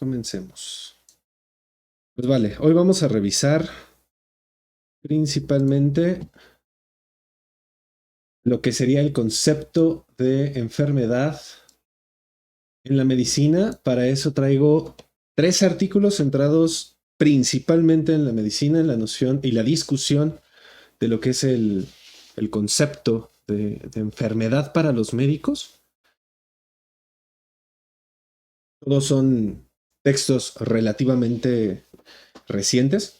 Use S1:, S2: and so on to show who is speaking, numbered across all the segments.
S1: comencemos. Pues vale, hoy vamos a revisar principalmente lo que sería el concepto de enfermedad en la medicina. Para eso traigo 3 artículos centrados principalmente en la medicina, en la noción y la discusión de lo que es el concepto de enfermedad para los médicos. Todos son textos relativamente recientes.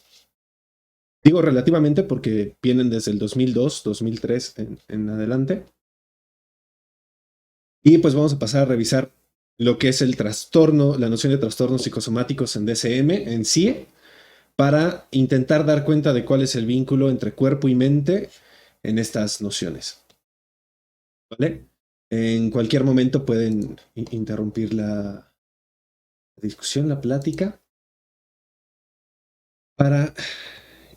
S1: Digo relativamente porque vienen desde el 2002, 2003 en adelante. Y pues vamos a pasar a revisar lo que es el trastorno, la noción de trastornos psicosomáticos en DSM, en sí, para intentar dar cuenta de cuál es el vínculo entre cuerpo y mente en estas nociones. ¿Vale? En cualquier momento pueden interrumpir la discusión, la plática, para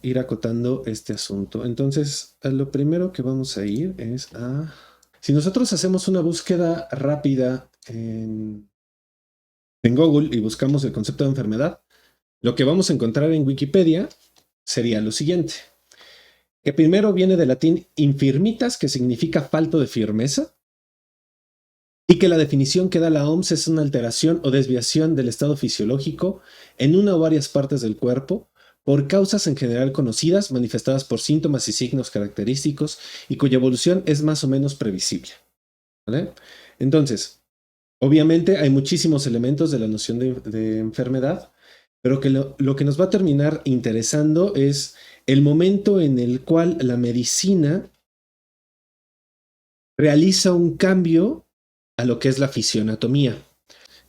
S1: ir acotando este asunto. Entonces, lo primero que vamos a ir es a... Si nosotros hacemos una búsqueda rápida en Google y buscamos el concepto de enfermedad, lo que vamos a encontrar en Wikipedia sería lo siguiente. Que primero viene del latín infirmitas, que significa falto de firmeza, y que la definición que da la OMS es una alteración o desviación del estado fisiológico en una o varias partes del cuerpo por causas en general conocidas, manifestadas por síntomas y signos característicos y cuya evolución es más o menos previsible. ¿Vale? Entonces, obviamente hay muchísimos elementos de la noción de enfermedad, pero que lo que nos va a terminar interesando es el momento en el cual la medicina realiza un cambio a lo que es la fisioanatomía,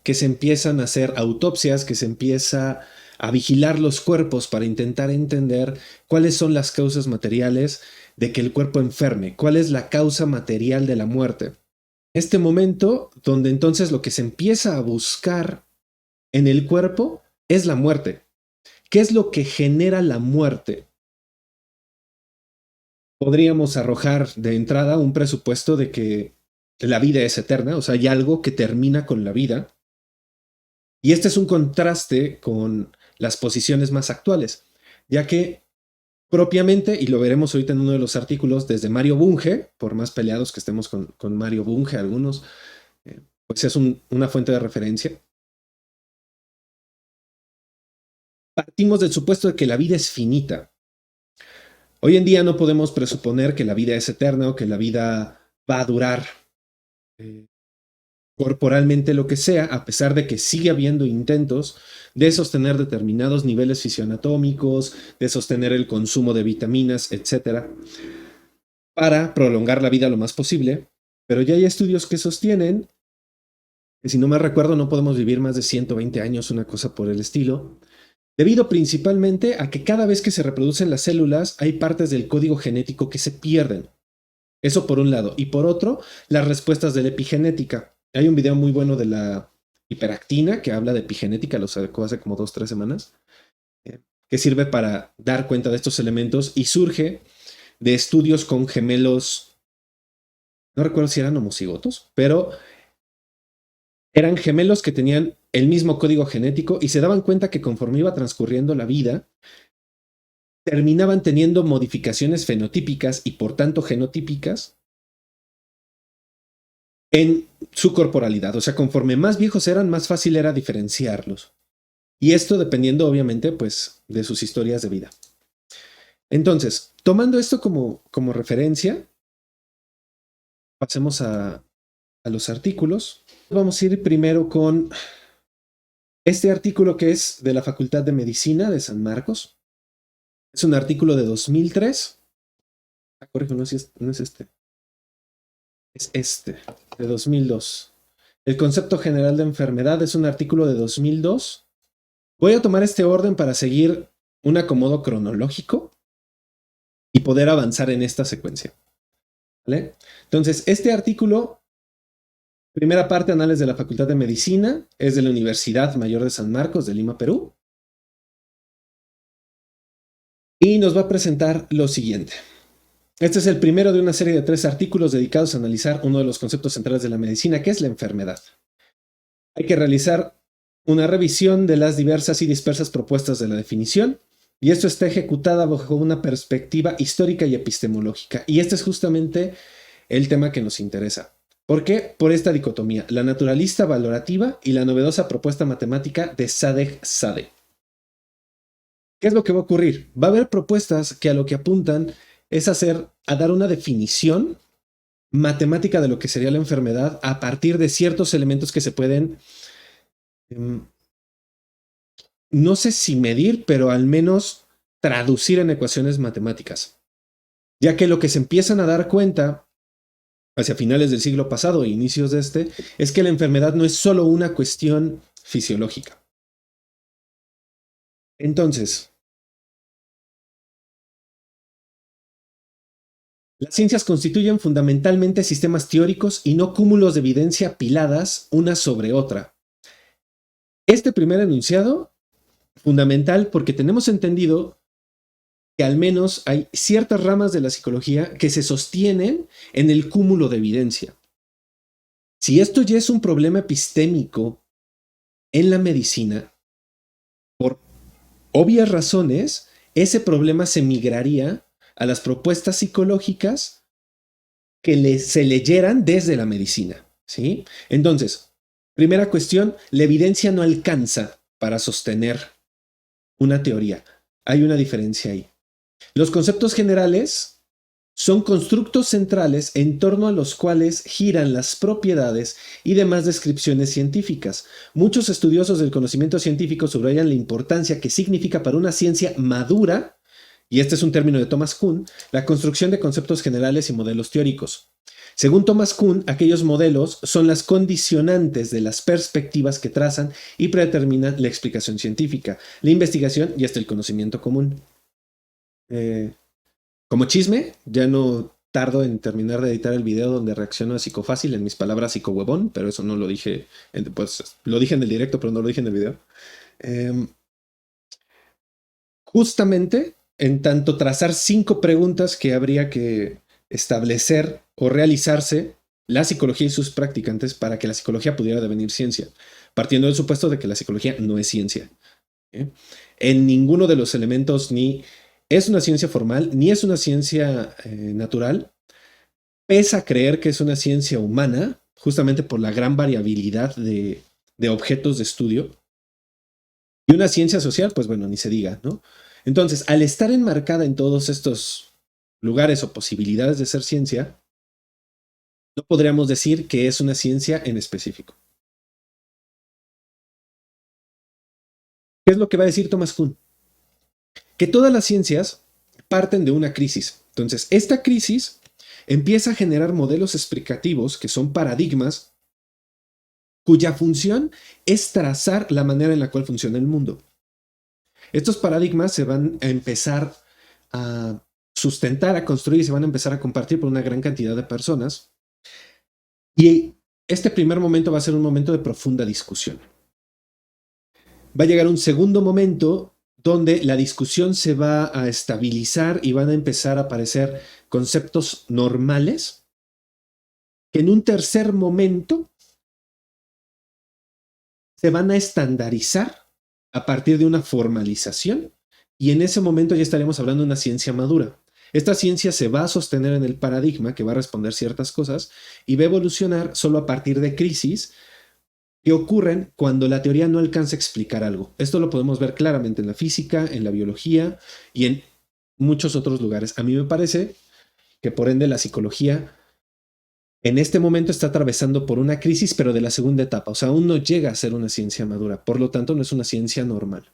S1: que se empiezan a hacer autopsias, que se empieza a vigilar los cuerpos para intentar entender cuáles son las causas materiales de que el cuerpo enferme, cuál es la causa material de la muerte. Este momento donde entonces lo que se empieza a buscar en el cuerpo es la muerte. ¿Qué es lo que genera la muerte? Podríamos arrojar de entrada un presupuesto de que la vida es eterna, o sea, hay algo que termina con la vida. Y este es un contraste con las posiciones más actuales, ya que propiamente, y lo veremos ahorita en uno de los artículos, desde Mario Bunge, por más peleados que estemos con Mario Bunge, algunos, pues es una fuente de referencia. Partimos del supuesto de que la vida es finita. Hoy en día no podemos presuponer que la vida es eterna o que la vida va a durar corporalmente lo que sea, a pesar de que sigue habiendo intentos de sostener determinados niveles fisioanatómicos, de sostener el consumo de vitaminas, etcétera, para prolongar la vida lo más posible. Pero ya hay estudios que sostienen que, si no me recuerdo, no podemos vivir más de 120 años, una cosa por el estilo, debido principalmente a que cada vez que se reproducen las células hay partes del código genético que se pierden. Eso por un lado. Y por otro, las respuestas de la epigenética. Hay un video muy bueno de la hiperactina que habla de epigenética, lo sacó hace como 2-3 semanas, que sirve para dar cuenta de estos elementos y surge de estudios con gemelos, no recuerdo si eran homocigotos, pero eran gemelos que tenían el mismo código genético y se daban cuenta que conforme iba transcurriendo la vida, terminaban teniendo modificaciones fenotípicas y por tanto genotípicas en su corporalidad. O sea, conforme más viejos eran, más fácil era diferenciarlos. Y esto dependiendo, obviamente, pues, de sus historias de vida. Entonces, tomando esto como referencia, pasemos a los artículos. Vamos a ir primero con este artículo que es de la Facultad de Medicina de San Marcos. Es un artículo de 2003. Corrijo, no es este. Es este, de 2002. El concepto general de enfermedad es un artículo de 2002. Voy a tomar este orden para seguir un acomodo cronológico y poder avanzar en esta secuencia. ¿Vale? Entonces, este artículo, primera parte, Anales de la Facultad de Medicina, es de la Universidad Mayor de San Marcos de Lima, Perú. Y nos va a presentar lo siguiente. Este es el primero de una serie de 3 artículos dedicados a analizar uno de los conceptos centrales de la medicina, que es la enfermedad. Hay que realizar una revisión de las diversas y dispersas propuestas de la definición, y esto está ejecutada bajo una perspectiva histórica y epistemológica. Y este es justamente el tema que nos interesa. ¿Por qué? Por esta dicotomía, la naturalista valorativa y la novedosa propuesta matemática de Sadegh Sade. ¿Qué es lo que va a ocurrir? Va a haber propuestas que a lo que apuntan es a dar una definición matemática de lo que sería la enfermedad a partir de ciertos elementos que se pueden, no sé si medir, pero al menos traducir en ecuaciones matemáticas. Ya que lo que se empiezan a dar cuenta hacia finales del siglo pasado e inicios de este, es que la enfermedad no es solo una cuestión fisiológica. Entonces, las ciencias constituyen fundamentalmente sistemas teóricos y no cúmulos de evidencia apiladas una sobre otra. Este primer enunciado, fundamental porque tenemos entendido que al menos hay ciertas ramas de la psicología que se sostienen en el cúmulo de evidencia. Si esto ya es un problema epistémico en la medicina, por obvias razones, ese problema se migraría a las propuestas psicológicas que se leyeran desde la medicina, ¿sí? Entonces, primera cuestión, la evidencia no alcanza para sostener una teoría. Hay una diferencia ahí. Los conceptos generales son constructos centrales en torno a los cuales giran las propiedades y demás descripciones científicas. Muchos estudiosos del conocimiento científico subrayan la importancia que significa para una ciencia madura, y este es un término de Thomas Kuhn, la construcción de conceptos generales y modelos teóricos. Según Thomas Kuhn, aquellos modelos son las condicionantes de las perspectivas que trazan y predeterminan la explicación científica, la investigación y hasta el conocimiento común. Como chisme, ya no tardo en terminar de editar el video donde reacciono a psicofácil, en mis palabras psicohuevón, pero eso no lo dije, pues lo dije en el directo, pero no lo dije en el video. Justamente, en tanto trazar 5 preguntas que habría que establecer o realizarse la psicología y sus practicantes para que la psicología pudiera devenir ciencia, partiendo del supuesto de que la psicología no es ciencia. En ninguno de los elementos ni es una ciencia formal, ni es una ciencia natural, pese a creer que es una ciencia humana, justamente por la gran variabilidad de objetos de estudio. Y una ciencia social, pues bueno, ni se diga, ¿no? Entonces, al estar enmarcada en todos estos lugares o posibilidades de ser ciencia, no podríamos decir que es una ciencia en específico. ¿Qué es lo que va a decir Thomas Kuhn? Que todas las ciencias parten de una crisis. Entonces, esta crisis empieza a generar modelos explicativos que son paradigmas cuya función es trazar la manera en la cual funciona el mundo. Estos paradigmas se van a empezar a sustentar, a construir y se van a empezar a compartir por una gran cantidad de personas. Y este primer momento va a ser un momento de profunda discusión. Va a llegar un segundo momento donde la discusión se va a estabilizar y van a empezar a aparecer conceptos normales que en un tercer momento se van a estandarizar a partir de una formalización y en ese momento ya estaremos hablando de una ciencia madura. Esta ciencia se va a sostener en el paradigma que va a responder ciertas cosas y va a evolucionar solo a partir de crisis que ocurren cuando la teoría no alcanza a explicar algo. Esto lo podemos ver claramente en la física, en la biología y en muchos otros lugares. A mí me parece que por ende la psicología en este momento está atravesando por una crisis, pero de la segunda etapa. O sea, aún no llega a ser una ciencia madura. Por lo tanto, no es una ciencia normal.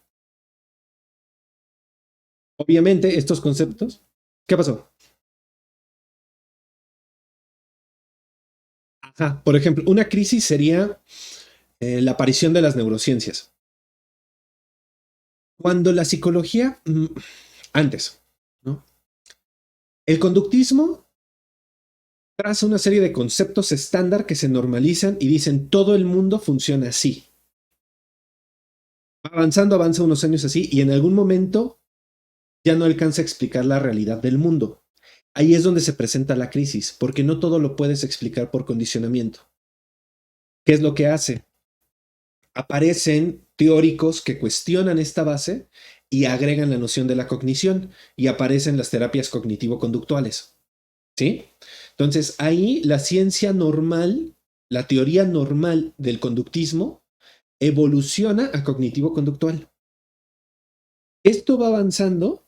S1: Obviamente, estos conceptos... ¿Qué pasó? Ajá. Por ejemplo, una crisis sería la aparición de las neurociencias. Cuando la psicología... antes, ¿no? El conductismo traza una serie de conceptos estándar que se normalizan y dicen todo el mundo funciona así. Avanzando, avanza unos años así y en algún momento ya no alcanza a explicar la realidad del mundo. Ahí es donde se presenta la crisis, porque no todo lo puedes explicar por condicionamiento. ¿Qué es lo que hace? aparecen teóricos que cuestionan esta base y agregan la noción de la cognición y aparecen las terapias cognitivo-conductuales. ¿Sí? Entonces ahí la ciencia normal, la teoría normal del conductismo, evoluciona a cognitivo-conductual. Esto va avanzando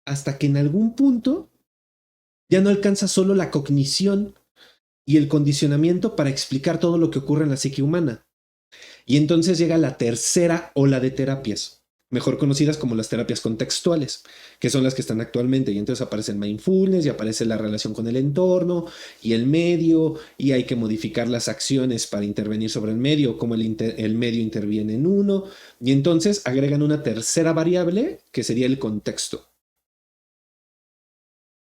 S1: hasta que en algún punto ya no alcanza solo la cognición y el condicionamiento para explicar todo lo que ocurre en la psique humana. Y entonces llega la tercera ola de terapias, mejor conocidas como las terapias contextuales, que son las que están actualmente. Y entonces aparece el mindfulness y aparece la relación con el entorno y el medio, y hay que modificar las acciones para intervenir sobre el medio, cómo el medio interviene en uno. Y entonces agregan una tercera variable que sería el contexto.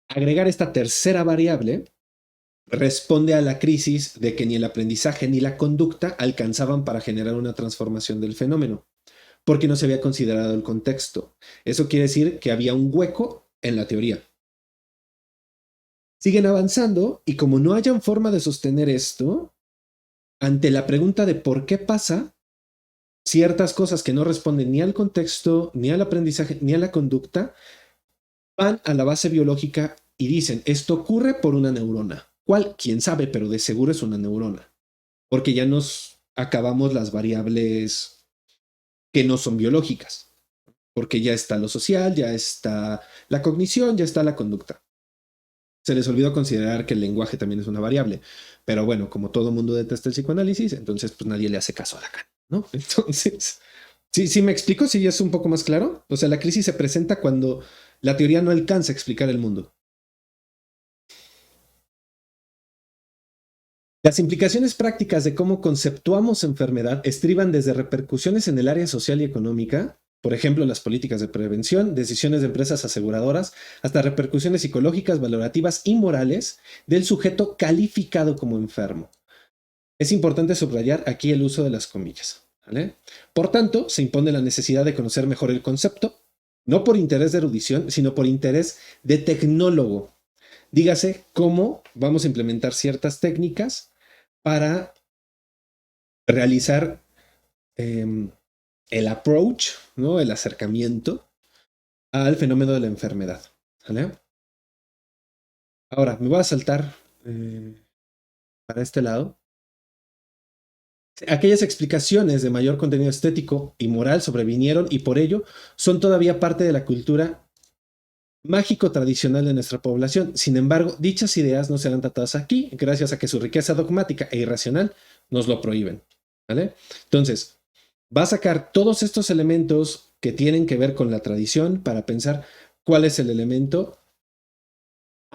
S1: Agregar esta tercera variable responde a la crisis de que ni el aprendizaje ni la conducta alcanzaban para generar una transformación del fenómeno, porque no se había considerado el contexto. Eso quiere decir que había un hueco en la teoría. Siguen avanzando y como no hayan forma de sostener esto, ante la pregunta de por qué pasa, ciertas cosas que no responden ni al contexto, ni al aprendizaje, ni a la conducta, van a la base biológica y dicen, esto ocurre por una neurona. ¿Cuál? Quién sabe, pero de seguro es una neurona. Porque ya nos acabamos las variables que no son biológicas. Porque ya está lo social, ya está la cognición, ya está la conducta. Se les olvidó considerar que el lenguaje también es una variable. Pero bueno, como todo mundo detesta el psicoanálisis, entonces pues nadie le hace caso a Lacan, ¿no? Entonces, sí me explico, sí es un poco más claro. O sea, la crisis se presenta cuando la teoría no alcanza a explicar el mundo. Las implicaciones prácticas de cómo conceptuamos enfermedad estriban desde repercusiones en el área social y económica, por ejemplo, las políticas de prevención, decisiones de empresas aseguradoras, hasta repercusiones psicológicas, valorativas y morales del sujeto calificado como enfermo. Es importante subrayar aquí el uso de las comillas, ¿vale? Por tanto, se impone la necesidad de conocer mejor el concepto, no por interés de erudición, sino por interés de tecnólogo. Dígase cómo vamos a implementar ciertas técnicas para realizar el approach, ¿no? El acercamiento al fenómeno de la enfermedad. ¿Vale? Ahora, me voy a saltar para este lado. Aquellas explicaciones de mayor contenido estético y moral sobrevinieron y por ello son todavía parte de la cultura mágico tradicional de nuestra población. Sin embargo, dichas ideas no serán tratadas aquí gracias a que su riqueza dogmática e irracional nos lo prohíben. ¿Vale? Entonces, va a sacar todos estos elementos que tienen que ver con la tradición para pensar cuál es el elemento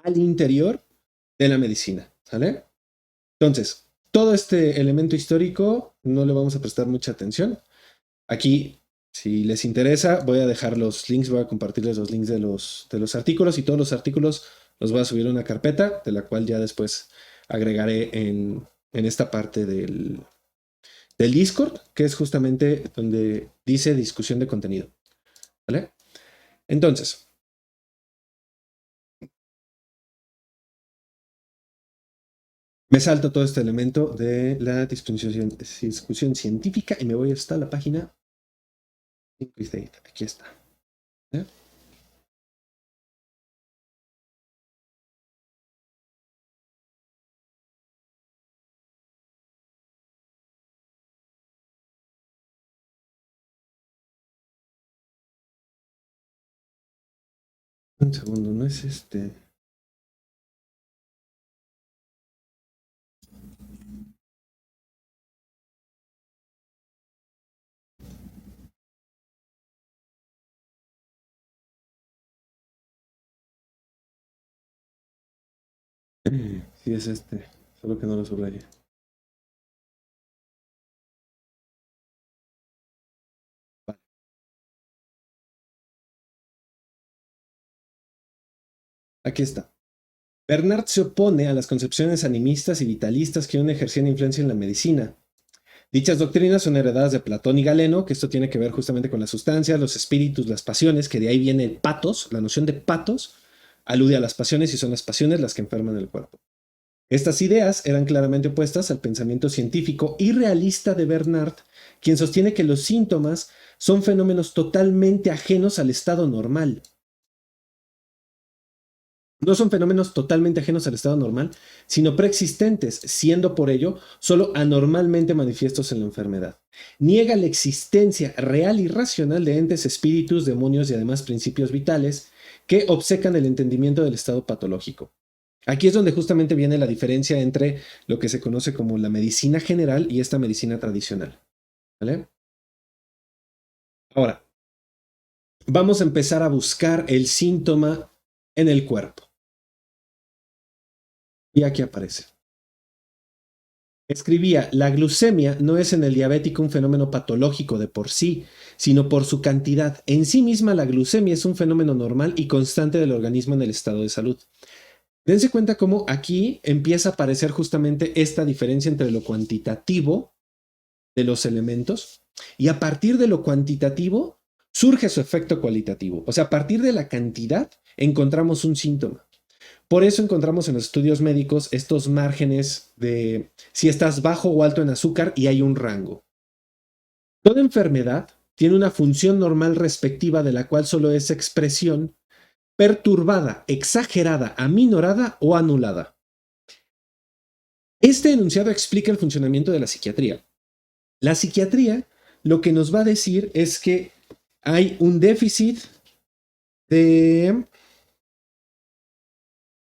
S1: al interior de la medicina. ¿Vale? Entonces, todo este elemento histórico no le vamos a prestar mucha atención. Aquí, si les interesa, voy a dejar los links, voy a compartirles los links de los artículos y todos los artículos los voy a subir a una carpeta, de la cual ya después agregaré en esta parte del Discord, que es justamente donde dice discusión de contenido. ¿Vale? Entonces, me salto todo este elemento de la discusión científica y me voy hasta la página 5 y 6. Aquí está. ¿Eh? Un segundo, no es este. Sí, es este. Solo que no lo subrayé. Vale. Aquí está. Bernard se opone a las concepciones animistas y vitalistas que aún ejercían influencia en la medicina. Dichas doctrinas son heredadas de Platón y Galeno, que esto tiene que ver justamente con las sustancias, los espíritus, las pasiones, que de ahí viene el patos, la noción de patos, alude a las pasiones y son las pasiones las que enferman el cuerpo. Estas ideas eran claramente opuestas al pensamiento científico y realista de Bernard, quien sostiene que los síntomas son fenómenos totalmente ajenos al estado normal. No son fenómenos totalmente ajenos al estado normal, sino preexistentes, siendo por ello solo anormalmente manifiestos en la enfermedad. Niega la existencia real y racional de entes, espíritus, demonios y además principios vitales que obcecan el entendimiento del estado patológico. Aquí es donde justamente viene la diferencia entre lo que se conoce como la medicina general y esta medicina tradicional. ¿Vale? Ahora, vamos a empezar a buscar el síntoma en el cuerpo. Y aquí aparece. Escribía, la glucemia no es en el diabético un fenómeno patológico de por sí, sino por su cantidad. En sí misma la glucemia es un fenómeno normal y constante del organismo en el estado de salud. Dense cuenta cómo aquí empieza a aparecer justamente esta diferencia entre lo cuantitativo de los elementos y a partir de lo cuantitativo surge su efecto cualitativo. O sea, a partir de la cantidad encontramos un síntoma. Por eso encontramos en los estudios médicos estos márgenes de si estás bajo o alto en azúcar y hay un rango. Toda enfermedad tiene una función normal respectiva de la cual solo es expresión perturbada, exagerada, aminorada o anulada. Este enunciado explica el funcionamiento de la psiquiatría. La psiquiatría lo que nos va a decir es que hay un déficit de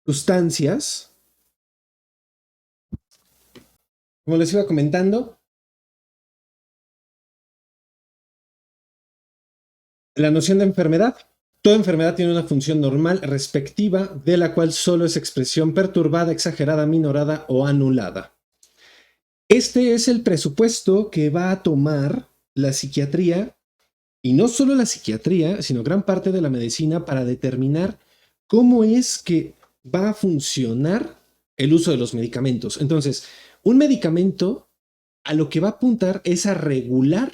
S1: sustancias. Como les iba comentando, la noción de enfermedad. Toda enfermedad tiene una función normal respectiva de la cual solo es expresión perturbada, exagerada, minorada o anulada. Este es el presupuesto que va a tomar la psiquiatría, y no solo la psiquiatría, sino gran parte de la medicina para determinar cómo es que va a funcionar el uso de los medicamentos. Entonces, un medicamento a lo que va a apuntar es a regular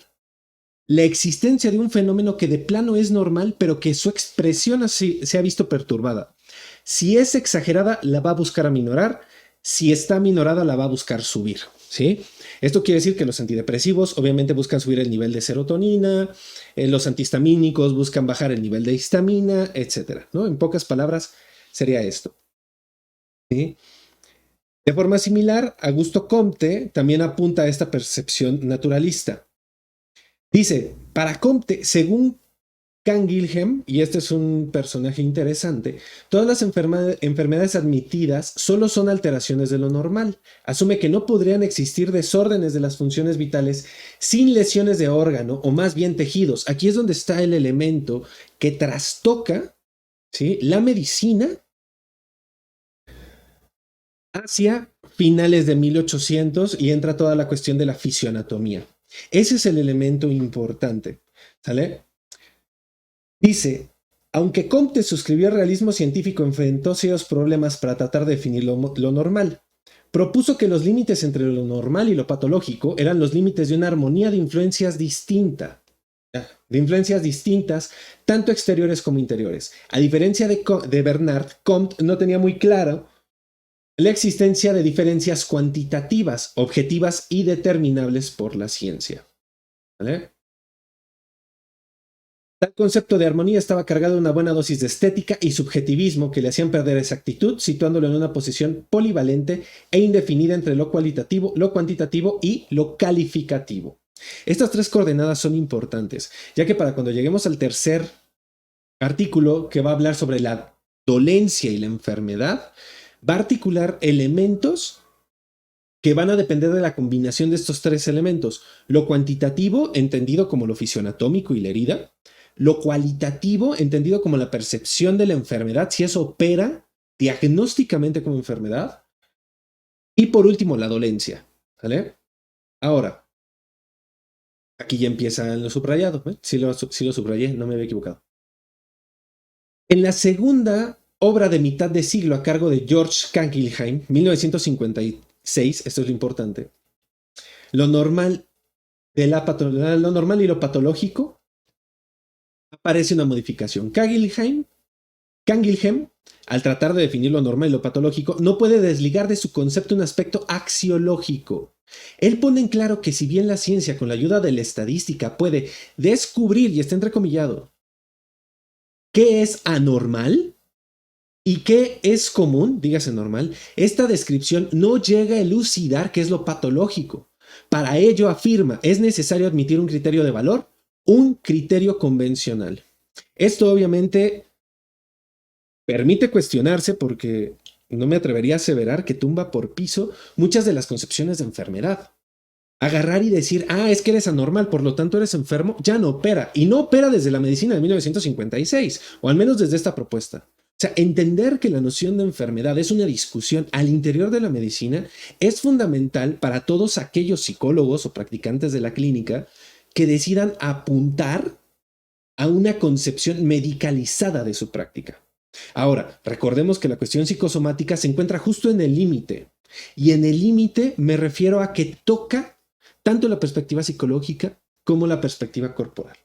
S1: la existencia de un fenómeno que de plano es normal, pero que su expresión así se ha visto perturbada. Si es exagerada, la va a buscar aminorar. Si está aminorada, la va a buscar subir. ¿Sí? Esto quiere decir que los antidepresivos obviamente buscan subir el nivel de serotonina, los antihistamínicos buscan bajar el nivel de histamina, etc. ¿No? En pocas palabras, sería esto. ¿Sí? De forma similar, Augusto Comte también apunta a esta percepción naturalista. Dice, para Comte, según Canguilhem, y este es un personaje interesante, todas las enfermedades admitidas solo son alteraciones de lo normal. Asume que no podrían existir desórdenes de las funciones vitales sin lesiones de órgano o más bien tejidos. Aquí es donde está el elemento que trastoca, ¿sí?, la medicina hacia finales de 1800 y entra toda la cuestión de la fisioanatomía. Ese es el elemento importante, ¿sale? Dice, aunque Comte suscribió el realismo científico, enfrentó serios problemas para tratar de definir lo normal. Propuso que los límites entre lo normal y lo patológico eran los límites de una armonía de influencias distintas, tanto exteriores como interiores. A diferencia de Bernard, Comte no tenía muy claro la existencia de diferencias cuantitativas, objetivas y determinables por la ciencia. ¿Vale? Tal concepto de armonía estaba cargado de una buena dosis de estética y subjetivismo que le hacían perder esa actitud, situándolo en una posición polivalente e indefinida entre lo cualitativo, lo cuantitativo y lo calificativo. Estas tres coordenadas son importantes, ya que para cuando lleguemos al tercer artículo, que va a hablar sobre la dolencia y la enfermedad, va a articular elementos que van a depender de la combinación de estos tres elementos. Lo cuantitativo, entendido como lo fisioanatómico y la herida. Lo cualitativo, entendido como la percepción de la enfermedad, si eso opera diagnósticamente como enfermedad. Y por último, la dolencia. ¿Vale? Ahora, aquí ya empieza lo subrayado. Sí lo subrayé, no me había equivocado. En la segunda obra de mitad de siglo a cargo de George Canguilhem, 1956, esto es lo importante, lo normal y lo patológico, aparece una modificación. Canguilhem, al tratar de definir lo normal y lo patológico, no puede desligar de su concepto un aspecto axiológico. Él pone en claro que si bien la ciencia con la ayuda de la estadística puede descubrir, y está entrecomillado, qué es anormal y qué es común, dígase normal, esta descripción no llega a elucidar qué es lo patológico. Para ello, afirma, es necesario admitir un criterio de valor, un criterio convencional. Esto obviamente permite cuestionarse porque no me atrevería a aseverar que tumba por piso muchas de las concepciones de enfermedad. Agarrar y decir, es que eres anormal, por lo tanto eres enfermo, ya no opera. Y no opera desde la medicina de 1956, o al menos desde esta propuesta. O sea, entender que la noción de enfermedad es una discusión al interior de la medicina es fundamental para todos aquellos psicólogos o practicantes de la clínica que decidan apuntar a una concepción medicalizada de su práctica. Ahora, recordemos que la cuestión psicosomática se encuentra justo en el límite. Y en el límite me refiero a que toca tanto la perspectiva psicológica como la perspectiva corporal.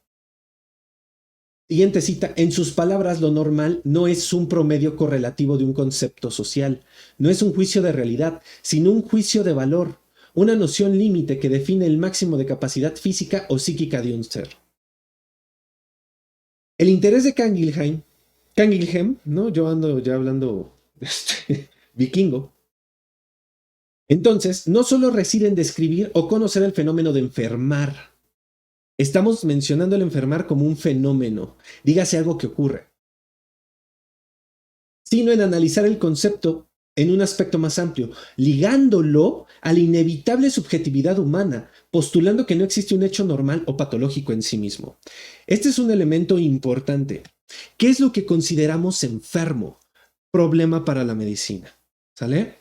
S1: Siguiente cita, en sus palabras, lo normal no es un promedio correlativo de un concepto social, no es un juicio de realidad, sino un juicio de valor, una noción límite que define el máximo de capacidad física o psíquica de un ser. El interés de Canguilhem, ¿no? Yo ando ya hablando vikingo. Entonces, no solo reside en describir o conocer el fenómeno de enfermar. Estamos mencionando el enfermar como un fenómeno, dígase algo que ocurre, sino en analizar el concepto en un aspecto más amplio, ligándolo a la inevitable subjetividad humana, postulando que no existe un hecho normal o patológico en sí mismo. Este es un elemento importante. ¿Qué es lo que consideramos enfermo? Problema para la medicina. ¿Sale?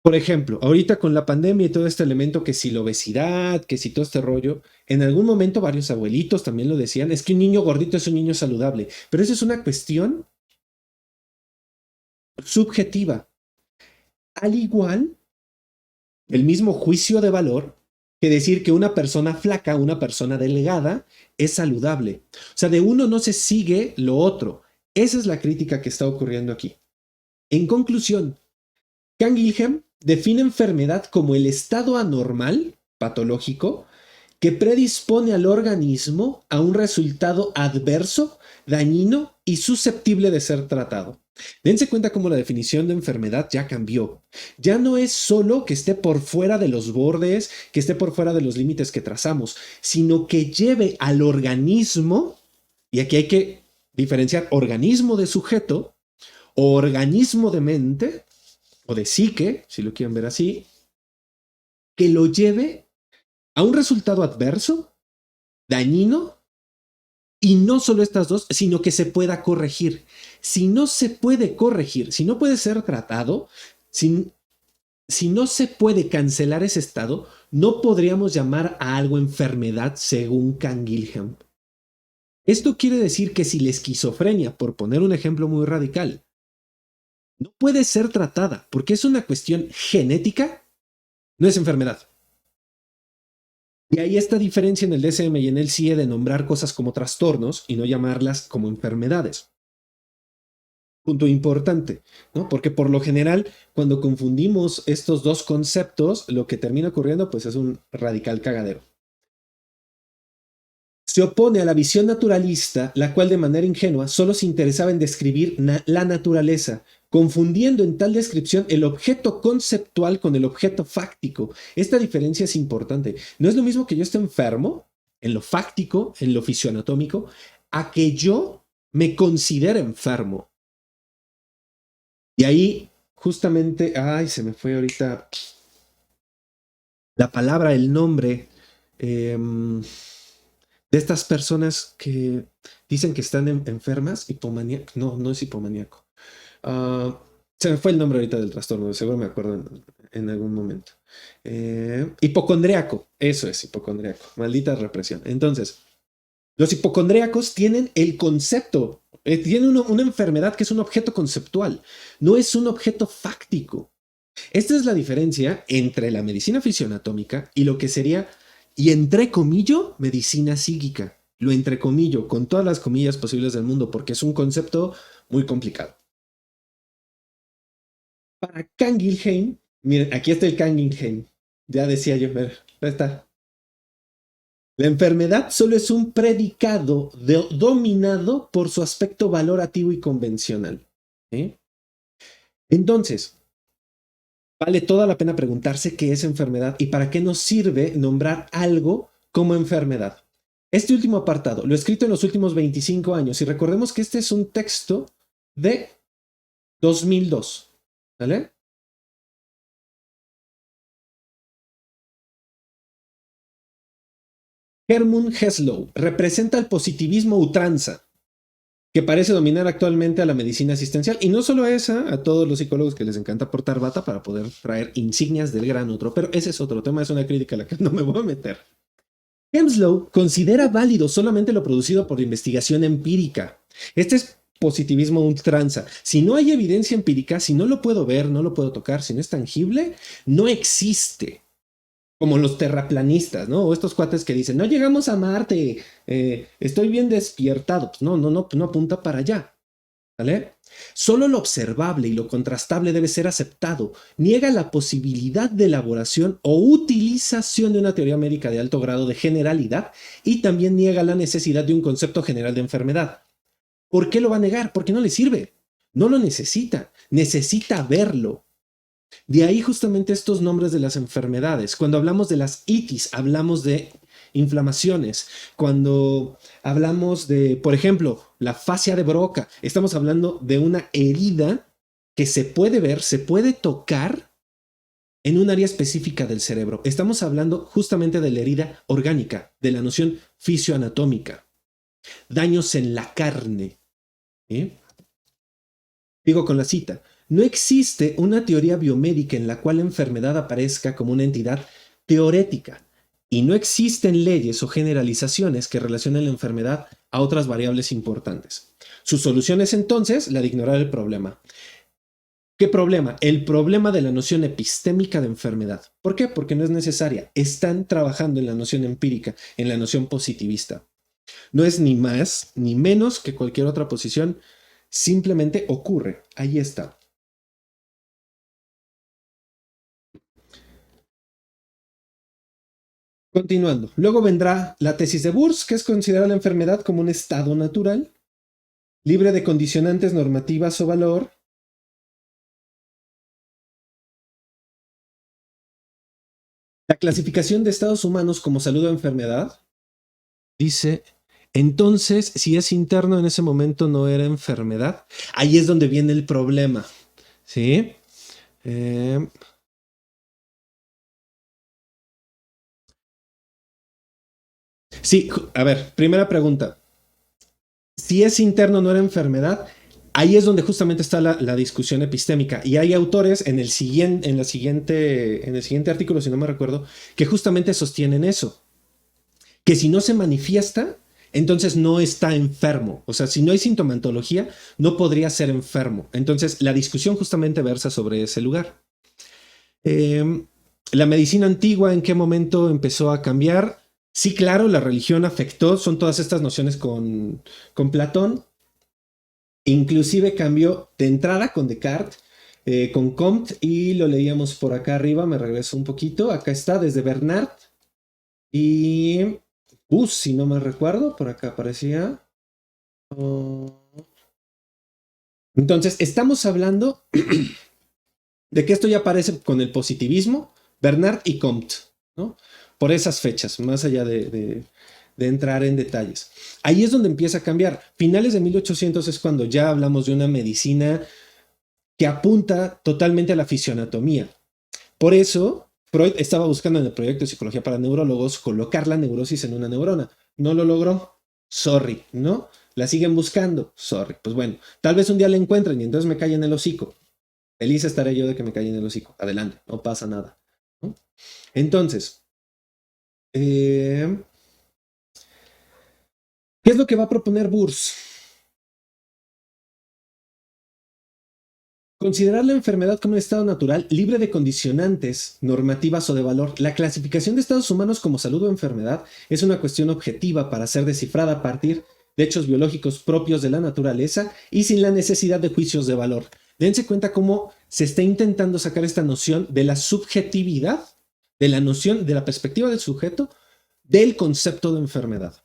S1: Por ejemplo, ahorita con la pandemia y todo este elemento que si la obesidad, que si todo este rollo, en algún momento varios abuelitos también lo decían, es que un niño gordito es un niño saludable, pero eso es una cuestión subjetiva. Al igual, el mismo juicio de valor que decir que una persona flaca, una persona delgada, es saludable. O sea, de uno no se sigue lo otro. Esa es la crítica que está ocurriendo aquí. En conclusión, Canguilhem define enfermedad como el estado anormal, patológico, que predispone al organismo a un resultado adverso, dañino y susceptible de ser tratado. Dense cuenta cómo la definición de enfermedad ya cambió. Ya no es solo que esté por fuera de los bordes, que esté por fuera de los límites que trazamos, sino que lleve al organismo, y aquí hay que diferenciar organismo de sujeto, o organismo de mente, o de psique, si lo quieren ver así, que lo lleve a un resultado adverso, dañino, y no solo estas dos, sino que se pueda corregir. Si no se puede corregir, si no puede ser tratado, si no se puede cancelar ese estado, no podríamos llamar a algo enfermedad según Canguilhem. Esto quiere decir que si la esquizofrenia, por poner un ejemplo muy radical, no puede ser tratada porque es una cuestión genética, no es enfermedad. Y hay esta diferencia en el DSM y en el CIE de nombrar cosas como trastornos y no llamarlas como enfermedades. Punto importante, ¿no? Porque por lo general, cuando confundimos estos dos conceptos, lo que termina ocurriendo pues es un radical cagadero. Se opone a la visión naturalista, la cual de manera ingenua solo se interesaba en describir la naturaleza, confundiendo en tal descripción el objeto conceptual con el objeto fáctico. Esta diferencia es importante. No es lo mismo que yo esté enfermo, en lo fáctico, en lo fisioanatómico, a que yo me considere enfermo. Y ahí, justamente, se me fue ahorita la palabra, el nombre de estas personas que dicen que están enfermas, hipomaníaco. No, no es hipomaníaco. Se me fue el nombre ahorita del trastorno, seguro me acuerdo en algún momento. Hipocondriaco, eso es hipocondriaco, maldita represión. Entonces, los hipocondríacos tienen el concepto, tienen una enfermedad que es un objeto conceptual, no es un objeto fáctico. Esta es la diferencia entre la medicina fisioanatómica y lo que sería, y entrecomillo, medicina psíquica. Lo entrecomillo con todas las comillas posibles del mundo porque es un concepto muy complicado. Para Canguilhem, Miren, aquí está el Kangenheim. Ya decía yo, ver, ahí está. La enfermedad solo es un predicado dominado por su aspecto valorativo y convencional. ¿Sí? Entonces, vale toda la pena preguntarse qué es enfermedad y para qué nos sirve nombrar algo como enfermedad. Este último apartado lo he escrito en los últimos 25 años y recordemos que este es un texto de 2002. ¿Vale? Hermann Heslow representa el positivismo ultranza que parece dominar actualmente a la medicina asistencial. Y no solo esa, a todos los psicólogos que les encanta portar bata para poder traer insignias del gran otro, pero ese es otro tema, es una crítica a la que no me voy a meter. Henslow considera válido solamente lo producido por investigación empírica. Este es positivismo ultranza. Si no hay evidencia empírica, si no lo puedo ver, no lo puedo tocar, si no es tangible, no existe. Como los terraplanistas, ¿no? O estos cuates que dicen, no llegamos a Marte, estoy bien despiertado. Pues no apunta para allá, ¿vale? Solo lo observable y lo contrastable debe ser aceptado. Niega la posibilidad de elaboración o utilización de una teoría médica de alto grado de generalidad y también niega la necesidad de un concepto general de enfermedad. ¿Por qué lo va a negar? Porque no le sirve. No lo necesita. Necesita verlo. De ahí justamente estos nombres de las enfermedades. Cuando hablamos de las itis, hablamos de inflamaciones. Cuando hablamos de, por ejemplo, la fascia de Broca, estamos hablando de una herida que se puede ver, se puede tocar en un área específica del cerebro. Estamos hablando justamente de la herida orgánica, de la noción fisioanatómica. Daños en la carne. ¿Eh? Digo con la cita. No existe una teoría biomédica en la cual la enfermedad aparezca como una entidad teorética y no existen leyes o generalizaciones que relacionen la enfermedad a otras variables importantes. Su solución es entonces la de ignorar el problema. ¿Qué problema? El problema de la noción epistémica de enfermedad. ¿Por qué? Porque no es necesaria. Están trabajando en la noción empírica, en la noción positivista. No es ni más ni menos que cualquier otra posición. Simplemente ocurre. Ahí está. Continuando. Luego vendrá la tesis de Burs, que es considerar la enfermedad como un estado natural, libre de condicionantes normativas o valor. La clasificación de estados humanos como salud o enfermedad dice, entonces, si es interno en ese momento no era enfermedad. Ahí es donde viene el problema. ¿Sí? Eh, sí, a ver, primera pregunta. Si es interno no era enfermedad, ahí es donde justamente está la discusión epistémica. Y hay autores en el siguiente artículo, si no me recuerdo, que justamente sostienen eso. Que si no se manifiesta, entonces no está enfermo. O sea, si no hay sintomatología, no podría ser enfermo. Entonces, la discusión justamente versa sobre ese lugar. Eh, la medicina antigua, ¿en qué momento empezó a cambiar? Sí, claro, la religión afectó, son todas estas nociones con Platón. Inclusive cambió de entrada con Descartes, con Comte, y lo leíamos por acá arriba, me regreso un poquito, acá está, desde Bernard y Bus, si no me recuerdo, por acá aparecía. Oh. Entonces, estamos hablando de que esto ya aparece con el positivismo, Bernard y Comte, ¿no? Por esas fechas, más allá de entrar en detalles. Ahí es donde empieza a cambiar. Finales de 1800 es cuando ya hablamos de una medicina que apunta totalmente a la fisioanatomía. Por eso, Freud estaba buscando en el proyecto de psicología para neurólogos colocar la neurosis en una neurona. No lo logró. Sorry, ¿no? La siguen buscando. Sorry. Pues bueno, tal vez un día la encuentren y entonces me callen el hocico. Feliz estaré yo de que me callen el hocico. Adelante, no pasa nada, ¿no? Entonces, ¿qué es lo que va a proponer Burs? Considerar la enfermedad como un estado natural libre de condicionantes, normativas o de valor. La clasificación de estados humanos como salud o enfermedad es una cuestión objetiva para ser descifrada a partir de hechos biológicos propios de la naturaleza y sin la necesidad de juicios de valor. Dense cuenta cómo se está intentando sacar esta noción de la subjetividad, de la noción de la perspectiva del sujeto, del concepto de enfermedad.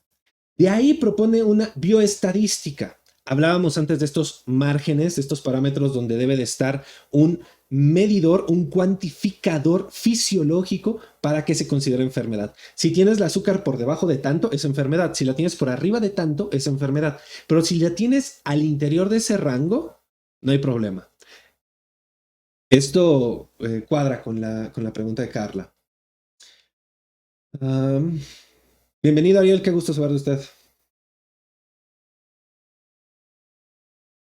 S1: De ahí propone una bioestadística. Hablábamos antes de estos márgenes, de estos parámetros donde debe de estar un medidor, un cuantificador fisiológico para que se considere enfermedad. Si tienes el azúcar por debajo de tanto, es enfermedad. Si la tienes por arriba de tanto, es enfermedad. Pero si la tienes al interior de ese rango, no hay problema. Esto cuadra con la pregunta de Carla. Bienvenido, Ariel, qué gusto saber de usted.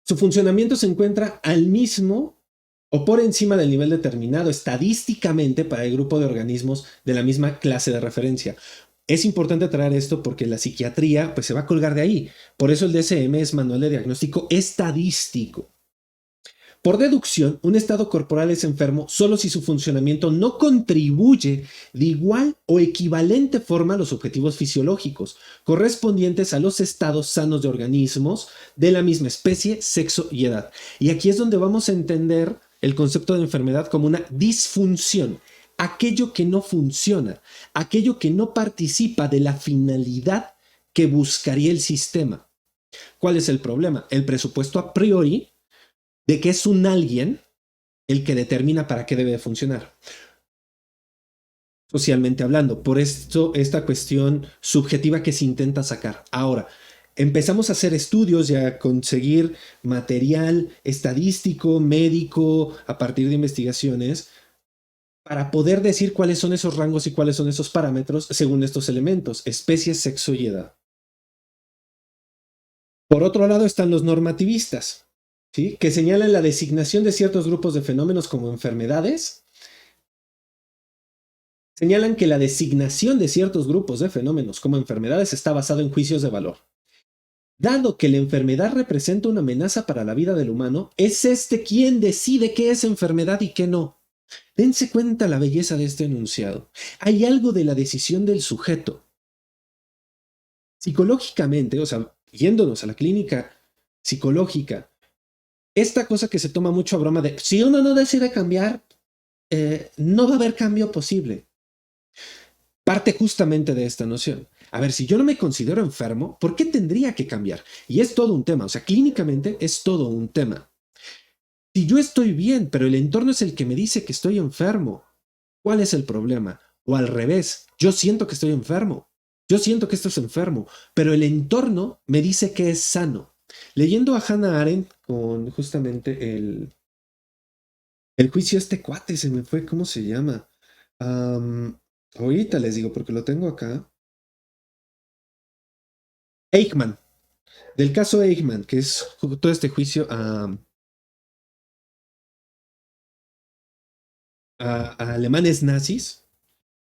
S1: Su funcionamiento se encuentra al mismo o por encima del nivel determinado estadísticamente para el grupo de organismos de la misma clase de referencia. Es importante traer esto porque la psiquiatría pues, se va a colgar de ahí. Por eso el DSM es manual de diagnóstico estadístico. Por deducción, un estado corporal es enfermo solo si su funcionamiento no contribuye de igual o equivalente forma a los objetivos fisiológicos correspondientes a los estados sanos de organismos de la misma especie, sexo y edad. Y aquí es donde vamos a entender el concepto de enfermedad como una disfunción, aquello que no funciona, aquello que no participa de la finalidad que buscaría el sistema. ¿Cuál es el problema? El presupuesto a priori de que es un alguien el que determina para qué debe de funcionar. Socialmente hablando, por esto esta cuestión subjetiva que se intenta sacar. Ahora, empezamos a hacer estudios y a conseguir material estadístico, médico, a partir de investigaciones, para poder decir cuáles son esos rangos y cuáles son esos parámetros según estos elementos, especie, sexo y edad. Por otro lado están los normativistas, ¿sí? Que señalan la designación de ciertos grupos de fenómenos como enfermedades. Señalan que la designación de ciertos grupos de fenómenos como enfermedades está basada en juicios de valor. Dado que la enfermedad representa una amenaza para la vida del humano, es este quien decide qué es enfermedad y qué no. Dense cuenta la belleza de este enunciado. Hay algo de la decisión del sujeto. Psicológicamente, o sea, yéndonos a la clínica psicológica, esta cosa que se toma mucho a broma de si uno no decide cambiar, no va a haber cambio posible. Parte justamente de esta noción. A ver, si yo no me considero enfermo, ¿por qué tendría que cambiar? Y es todo un tema, o sea, clínicamente es todo un tema. Si yo estoy bien, pero el entorno es el que me dice que estoy enfermo, ¿cuál es el problema? O al revés, yo siento que estoy enfermo, yo siento que esto es enfermo, pero el entorno me dice que es sano. Leyendo a Hannah Arendt con justamente el juicio este cuate, se me fue, ¿cómo se llama? Ahorita les digo, porque lo tengo acá. Eichmann, del caso Eichmann, que es todo este juicio a alemanes nazis.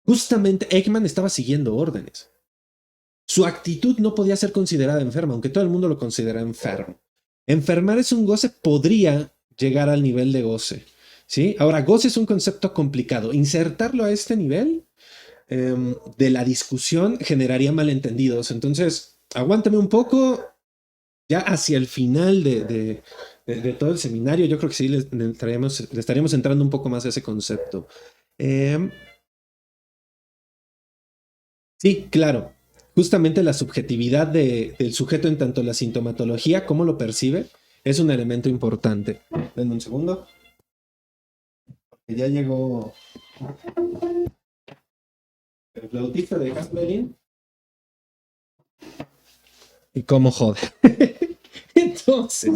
S1: Justamente Eichmann estaba siguiendo órdenes. Su actitud no podía ser considerada enferma, aunque todo el mundo lo considera enfermo. Enfermar es un goce, podría llegar al nivel de goce. ¿Sí? Ahora, goce es un concepto complicado. Insertarlo a este nivel de la discusión generaría malentendidos. Entonces, aguántame un poco. Ya hacia el final de todo el seminario, yo creo que sí le estaríamos entrando un poco más a ese concepto. Sí, claro. Justamente la subjetividad del sujeto en tanto la sintomatología, cómo lo percibe, es un elemento importante. Denme un segundo. Ya llegó el flautista de Hamelin. Y cómo jode. Entonces,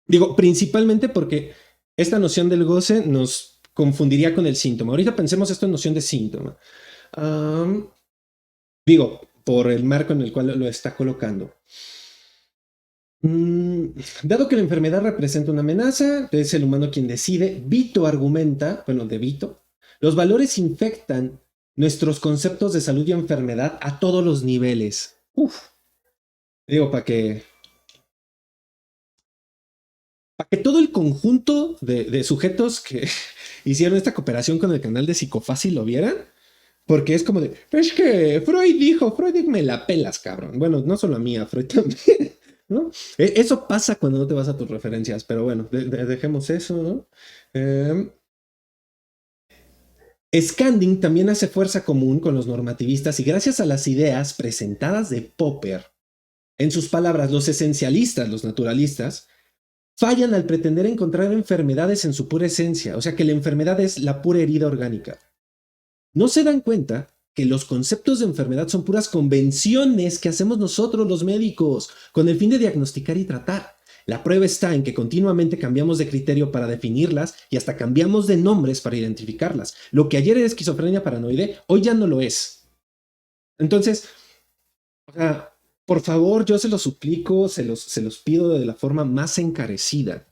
S1: digo, principalmente porque esta noción del goce nos confundiría con el síntoma. Ahorita pensemos esto en noción de síntoma. Digo, por el marco en el cual lo está colocando. Dado que la enfermedad representa una amenaza, es el humano quien decide. Vito argumenta, bueno, de Vito, los valores infectan nuestros conceptos de salud y enfermedad a todos los niveles. Digo, para que todo el conjunto de sujetos que hicieron esta cooperación con el canal de Psicofácil lo vieran, porque es como de, es que Freud dijo, Freud me la pelas, cabrón. Bueno, no solo a mí, a Freud también. ¿no? Eso pasa cuando no te vas a tus referencias, pero bueno, dejemos eso, ¿no? Eh, Scanding también hace fuerza común con los normativistas y gracias a las ideas presentadas de Popper, en sus palabras, los esencialistas, los naturalistas, fallan al pretender encontrar enfermedades en su pura esencia, o sea que la enfermedad es la pura herida orgánica. No se dan cuenta que los conceptos de enfermedad son puras convenciones que hacemos nosotros los médicos con el fin de diagnosticar y tratar. La prueba está en que continuamente cambiamos de criterio para definirlas y hasta cambiamos de nombres para identificarlas. Lo que ayer era esquizofrenia paranoide, hoy ya no lo es. Entonces, o sea, por favor, yo se los suplico, se los pido de la forma más encarecida.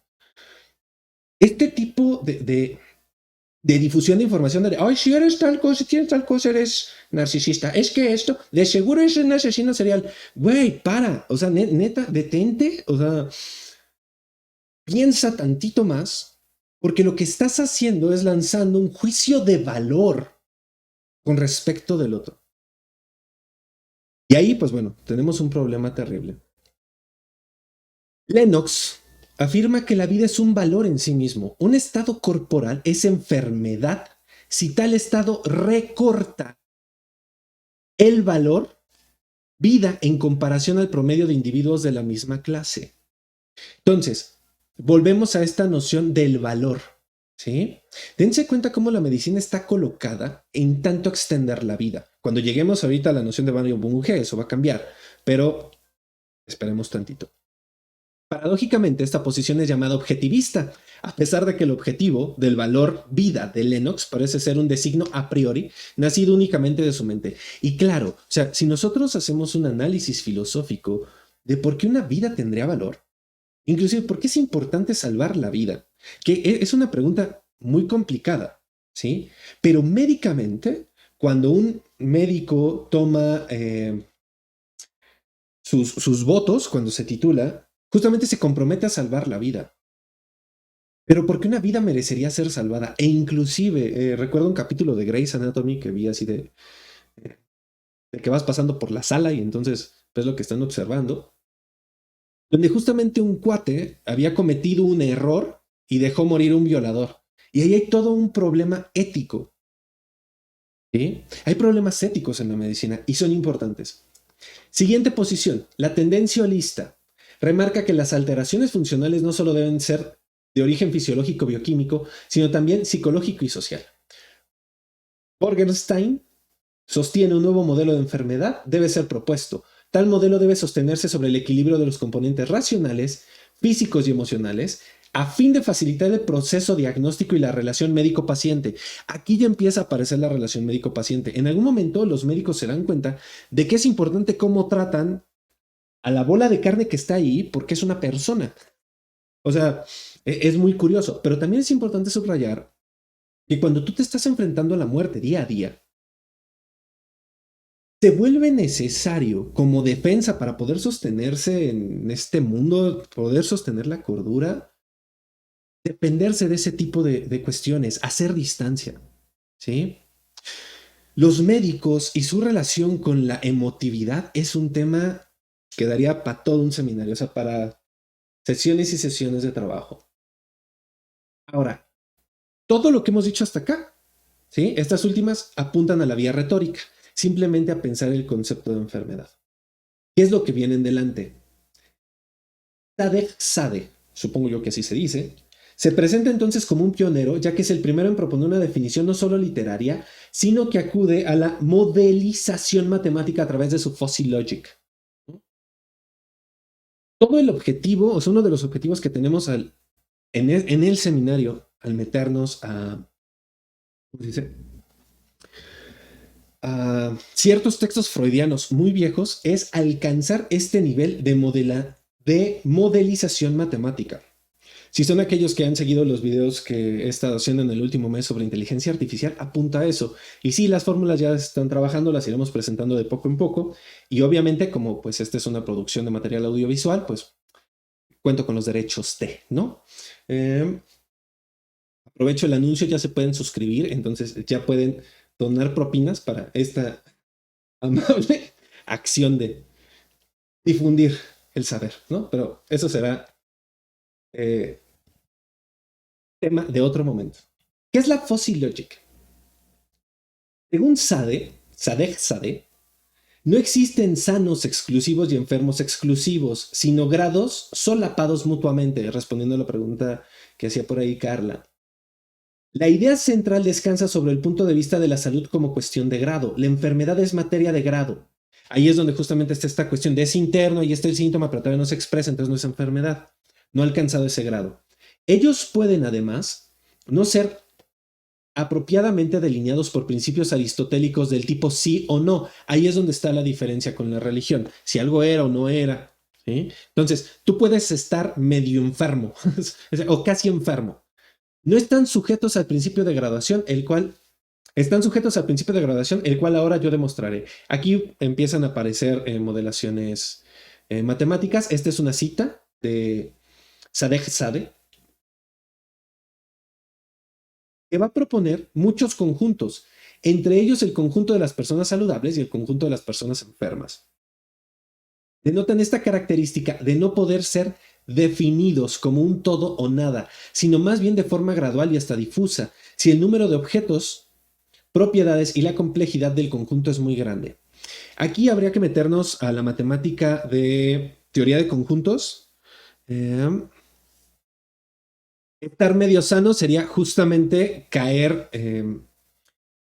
S1: Este tipo de difusión de información de, ay, si eres tal cosa, si tienes tal cosa, eres narcisista. Es que esto, de seguro es un asesino serial. Güey, para. O sea, neta, detente. O sea, piensa tantito más, porque lo que estás haciendo es lanzando un juicio de valor con respecto del otro. Y ahí, pues bueno, tenemos un problema terrible. Lennox afirma que la vida es un valor en sí mismo. Un estado corporal es enfermedad si tal estado recorta el valor vida en comparación al promedio de individuos de la misma clase. Entonces, volvemos a esta noción del valor, ¿sí? Dense cuenta cómo la medicina está colocada en tanto extender la vida. Cuando lleguemos ahorita a la noción de Mario Bunge, eso va a cambiar, pero esperemos tantito. Paradójicamente, esta posición es llamada objetivista, a pesar de que el objetivo del valor vida de Lennox parece ser un designo a priori, nacido únicamente de su mente. Y claro, o sea, si nosotros hacemos un análisis filosófico de por qué una vida tendría valor, inclusive por qué es importante salvar la vida, que es una pregunta muy complicada, ¿sí? Pero médicamente, cuando un médico toma sus votos, cuando se titula, justamente se compromete a salvar la vida. Pero ¿por qué una vida merecería ser salvada? E inclusive, recuerdo un capítulo de Grey's Anatomy que vi así de que vas pasando por la sala y entonces ves lo que están observando, donde justamente un cuate había cometido un error y dejó morir un violador. Y ahí hay todo un problema ético. ¿Sí? Hay problemas éticos en la medicina y son importantes. Siguiente posición, la tendencia holista. Remarca que las alteraciones funcionales no solo deben ser de origen fisiológico bioquímico, sino también psicológico y social. Borgenstein sostiene un nuevo modelo de enfermedad debe ser propuesto. Tal modelo debe sostenerse sobre el equilibrio de los componentes racionales, físicos y emocionales, a fin de facilitar el proceso diagnóstico y la relación médico-paciente. Aquí ya empieza a aparecer la relación médico-paciente. En algún momento los médicos se dan cuenta de que es importante cómo tratan a la bola de carne que está ahí porque es una persona. O sea, es muy curioso, pero también es importante subrayar que cuando tú te estás enfrentando a la muerte día a día, se vuelve necesario como defensa para poder sostenerse en este mundo, poder sostener la cordura, dependerse de ese tipo de cuestiones, hacer distancia, ¿sí? Los médicos y su relación con la emotividad es un tema que daría para todo un seminario, o sea, para sesiones y sesiones de trabajo. Ahora, todo lo que hemos dicho hasta acá, ¿sí? Estas últimas apuntan a la vía retórica, simplemente a pensar el concepto de enfermedad. ¿Qué es lo que viene en delante? Tadej Sade, supongo yo que así se dice, se presenta entonces como un pionero, ya que es el primero en proponer una definición no solo literaria, sino que acude a la modelización matemática a través de su fuzzy logic. Todo el objetivo, o sea, uno de los objetivos que tenemos en el seminario, al meternos ¿cómo se dice? A ciertos textos freudianos muy viejos, es alcanzar este nivel de modelización matemática. Si son aquellos que han seguido los videos que he estado haciendo en el último mes sobre inteligencia artificial, apunta a eso. Y sí, las fórmulas ya están trabajando, las iremos presentando de poco en poco. Y obviamente, como pues esta es una producción de material audiovisual, pues cuento con los derechos de, ¿no? Eh, Aprovecho el anuncio, ya se pueden suscribir, entonces ya pueden donar propinas para esta amable acción de difundir el saber, ¿no? Pero eso será eh, tema de otro momento. ¿Qué es la fuzzy logic? Según Sade, no existen sanos exclusivos y enfermos exclusivos, sino grados solapados mutuamente, respondiendo a la pregunta que hacía por ahí Carla. La idea central descansa sobre el punto de vista de la salud como cuestión de grado. La enfermedad es materia de grado. Ahí es donde justamente está esta cuestión de es interno y está el síntoma, pero todavía no se expresa, entonces no es enfermedad. No ha alcanzado ese grado. Ellos pueden además no ser apropiadamente delineados por principios aristotélicos del tipo sí o no. Ahí es donde está la diferencia con la religión. Si algo era o no era. ¿Sí? Entonces, tú puedes estar medio enfermo o casi enfermo. No están sujetos al principio de graduación, el cual ahora yo demostraré. Aquí empiezan a aparecer modelaciones matemáticas. Esta es una cita de Sadegh Sade, que va a proponer muchos conjuntos, entre ellos el conjunto de las personas saludables y el conjunto de las personas enfermas. Denotan esta característica de no poder ser definidos como un todo o nada, sino más bien de forma gradual y hasta difusa, si el número de objetos, propiedades y la complejidad del conjunto es muy grande. Aquí habría que meternos a la matemática de teoría de conjuntos. Estar medio sano sería justamente caer,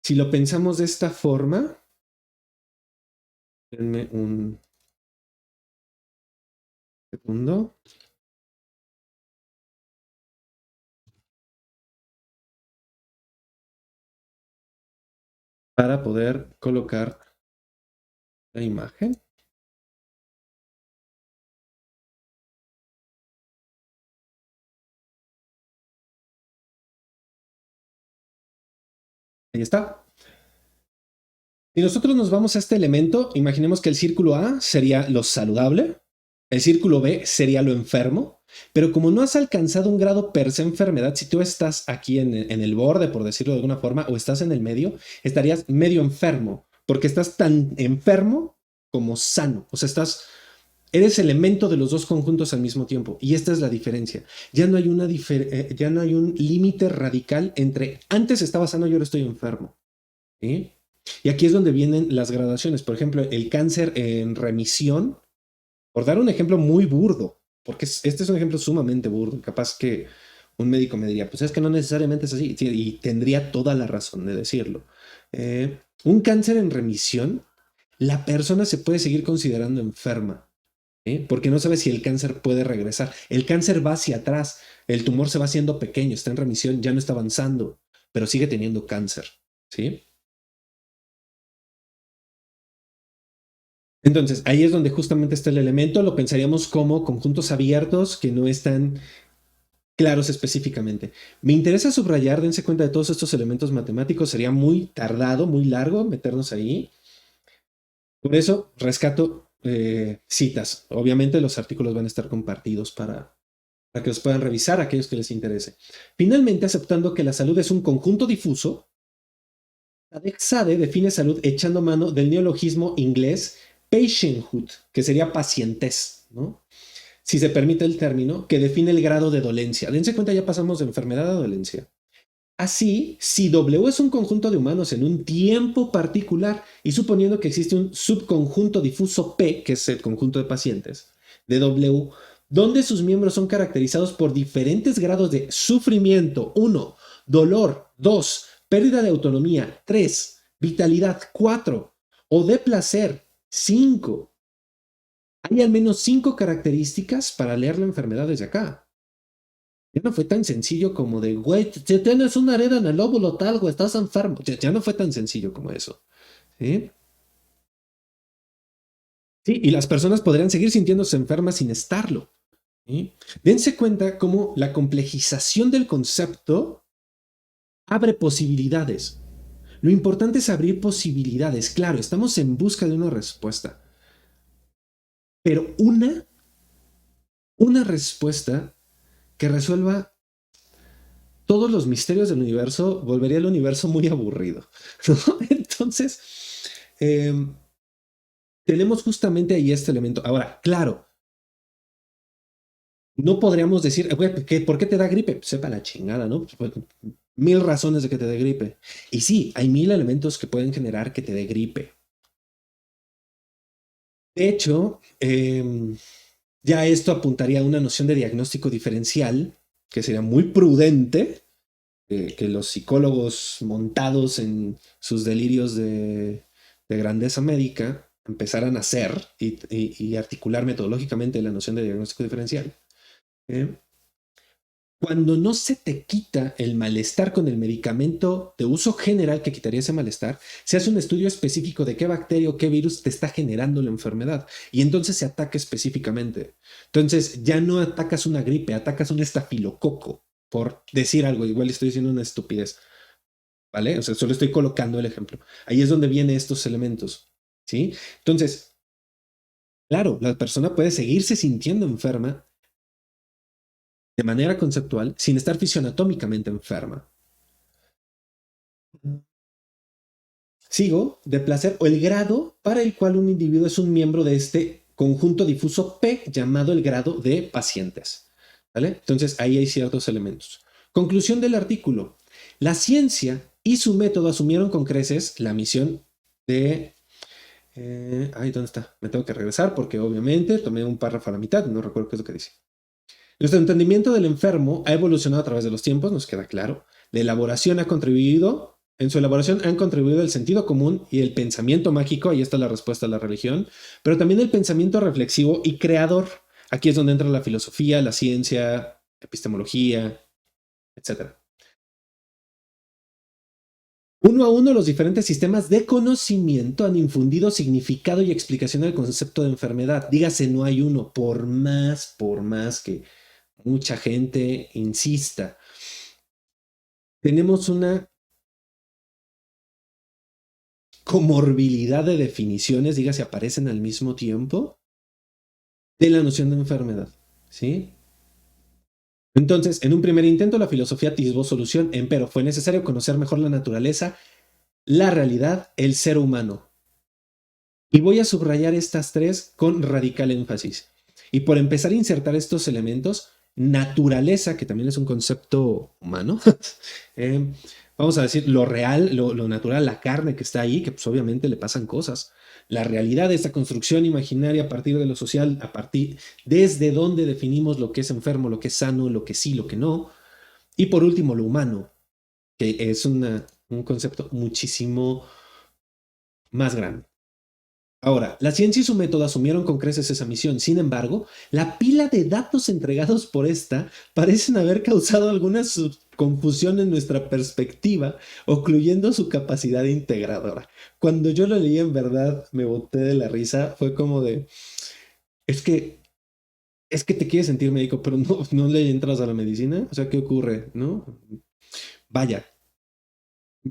S1: si lo pensamos de esta forma, denme un segundo. Para poder colocar la imagen. Ahí está. Si nosotros nos vamos a este elemento, imaginemos que el círculo A sería lo saludable, el círculo B sería lo enfermo, pero como no has alcanzado un grado per se enfermedad, si tú estás aquí en el borde, por decirlo de alguna forma, o estás en el medio, estarías medio enfermo, porque estás tan enfermo como sano. O sea, eres elemento de los dos conjuntos al mismo tiempo. Y esta es la diferencia. Ya no hay ya no hay un límite radical entre antes estaba sano y ahora estoy enfermo. ¿Sí? Y aquí es donde vienen las gradaciones. Por ejemplo, el cáncer en remisión, por dar un ejemplo muy burdo, porque este es un ejemplo sumamente burdo, capaz que un médico me diría, pues es que no necesariamente es así, y tendría toda la razón de decirlo. Un cáncer en remisión, la persona se puede seguir considerando enferma, porque no sabe si el cáncer puede regresar. El cáncer va hacia atrás, el tumor se va haciendo pequeño, está en remisión, ya no está avanzando, pero sigue teniendo cáncer. ¿Sí? Entonces, ahí es donde justamente está el elemento, lo pensaríamos como conjuntos abiertos que no están claros específicamente. Me interesa subrayar, dense cuenta de todos estos elementos matemáticos, sería muy tardado, muy largo meternos ahí. Por eso rescato citas. Obviamente los artículos van a estar compartidos para que los puedan revisar aquellos que les interese. Finalmente, aceptando que la salud es un conjunto difuso, Sade define salud echando mano del neologismo inglés patienthood, que sería pacientez, ¿no? Si se permite el término, que define el grado de dolencia. Dense cuenta, ya pasamos de enfermedad a dolencia. Así, si W es un conjunto de humanos en un tiempo particular y suponiendo que existe un subconjunto difuso P, que es el conjunto de pacientes, de W, donde sus miembros son caracterizados por diferentes grados de sufrimiento, 1, dolor, 2, pérdida de autonomía, 3, vitalidad, 4, o de placer, 5. Hay al menos 5 características para leer la enfermedad desde acá. Ya no fue tan sencillo como de, güey, si tienes una herida en el lóbulo tal, o estás enfermo. Ya no fue tan sencillo como eso. ¿Sí? Sí, y las personas podrían seguir sintiéndose enfermas sin estarlo. ¿Sí? Dense cuenta cómo la complejización del concepto abre posibilidades. Lo importante es abrir posibilidades. Claro, estamos en busca de una respuesta. Pero una respuesta que resuelva todos los misterios del universo volvería al universo muy aburrido, ¿no? Entonces, eh, tenemos justamente ahí este elemento. Ahora, claro, No podríamos decir, "Güey, ¿por qué te da gripe?" Pues sepa la chingada, ¿no? Pues, mil razones de que te dé gripe. Y sí, hay mil elementos que pueden generar que te dé gripe. De hecho, ya esto apuntaría a una noción de diagnóstico diferencial, que sería muy prudente que los psicólogos montados en sus delirios de grandeza médica empezaran a hacer y articular metodológicamente la noción de diagnóstico diferencial. ¿Eh? Cuando no se te quita el malestar con el medicamento de uso general que quitaría ese malestar, se hace un estudio específico de qué bacteria o qué virus te está generando la enfermedad y entonces se ataca específicamente. Entonces ya no atacas una gripe, atacas un estafilococo, por decir algo, igual estoy diciendo una estupidez, ¿vale? O sea, solo estoy colocando el ejemplo. Ahí es donde vienen estos elementos, ¿sí? Entonces, claro, la persona puede seguirse sintiendo enferma de manera conceptual sin estar fisioanatómicamente enferma. Sigo, de placer o el grado para el cual un individuo es un miembro de este conjunto difuso P llamado el grado de pacientes. ¿Vale? Entonces ahí hay ciertos elementos. Conclusión del artículo. La ciencia y su método asumieron con creces la misión de... ¿dónde está? Me tengo que regresar porque obviamente tomé un párrafo a la mitad, no recuerdo qué es lo que dice. Nuestro entendimiento del enfermo ha evolucionado a través de los tiempos, nos queda claro. La elaboración ha contribuido, en su elaboración han contribuido el sentido común y el pensamiento mágico, ahí está la respuesta a la religión, pero también el pensamiento reflexivo y creador. Aquí es donde entra la filosofía, la ciencia, epistemología, etcétera. Uno a uno, los diferentes sistemas de conocimiento han infundido significado y explicación al concepto de enfermedad. Dígase, no hay uno, por más que mucha gente insista. Tenemos una comorbilidad de definiciones, dígase, aparecen al mismo tiempo de la noción de enfermedad, ¿sí? Entonces, en un primer intento, la filosofía atisbó solución, empero fue necesario conocer mejor la naturaleza, la realidad, el ser humano. Y voy a subrayar estas tres con radical énfasis. Y por empezar a insertar estos elementos, naturaleza, que también es un concepto humano, vamos a decir lo real, lo natural, la carne que está ahí, que pues obviamente le pasan cosas. La realidad de esta construcción imaginaria a partir de lo social, a partir desde donde definimos lo que es enfermo, lo que es sano, lo que sí, lo que no. Y por último, lo humano, que es un concepto muchísimo más grande. Ahora, la ciencia y su método asumieron con creces esa misión. Sin embargo, la pila de datos entregados por esta parecen haber causado alguna confusión en nuestra perspectiva, ocluyendo su capacidad integradora. Cuando yo lo leí, en verdad me boté de la risa. Fue como de, es que, es que te quieres sentir médico, pero no le entras a la medicina. O sea, ¿qué ocurre? ¿No? Vaya,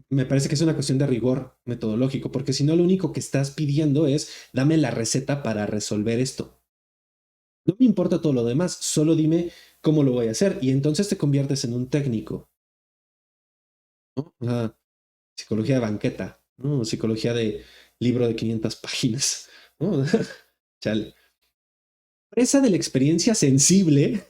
S1: me parece que es una cuestión de rigor metodológico, porque si no, lo único que estás pidiendo es dame la receta para resolver esto. No me importa todo lo demás, solo dime cómo lo voy a hacer y entonces te conviertes en un técnico, ¿no? Psicología de banqueta, ¿no? Psicología de libro de 500 páginas, ¿no? Chale. Presa de la experiencia sensible,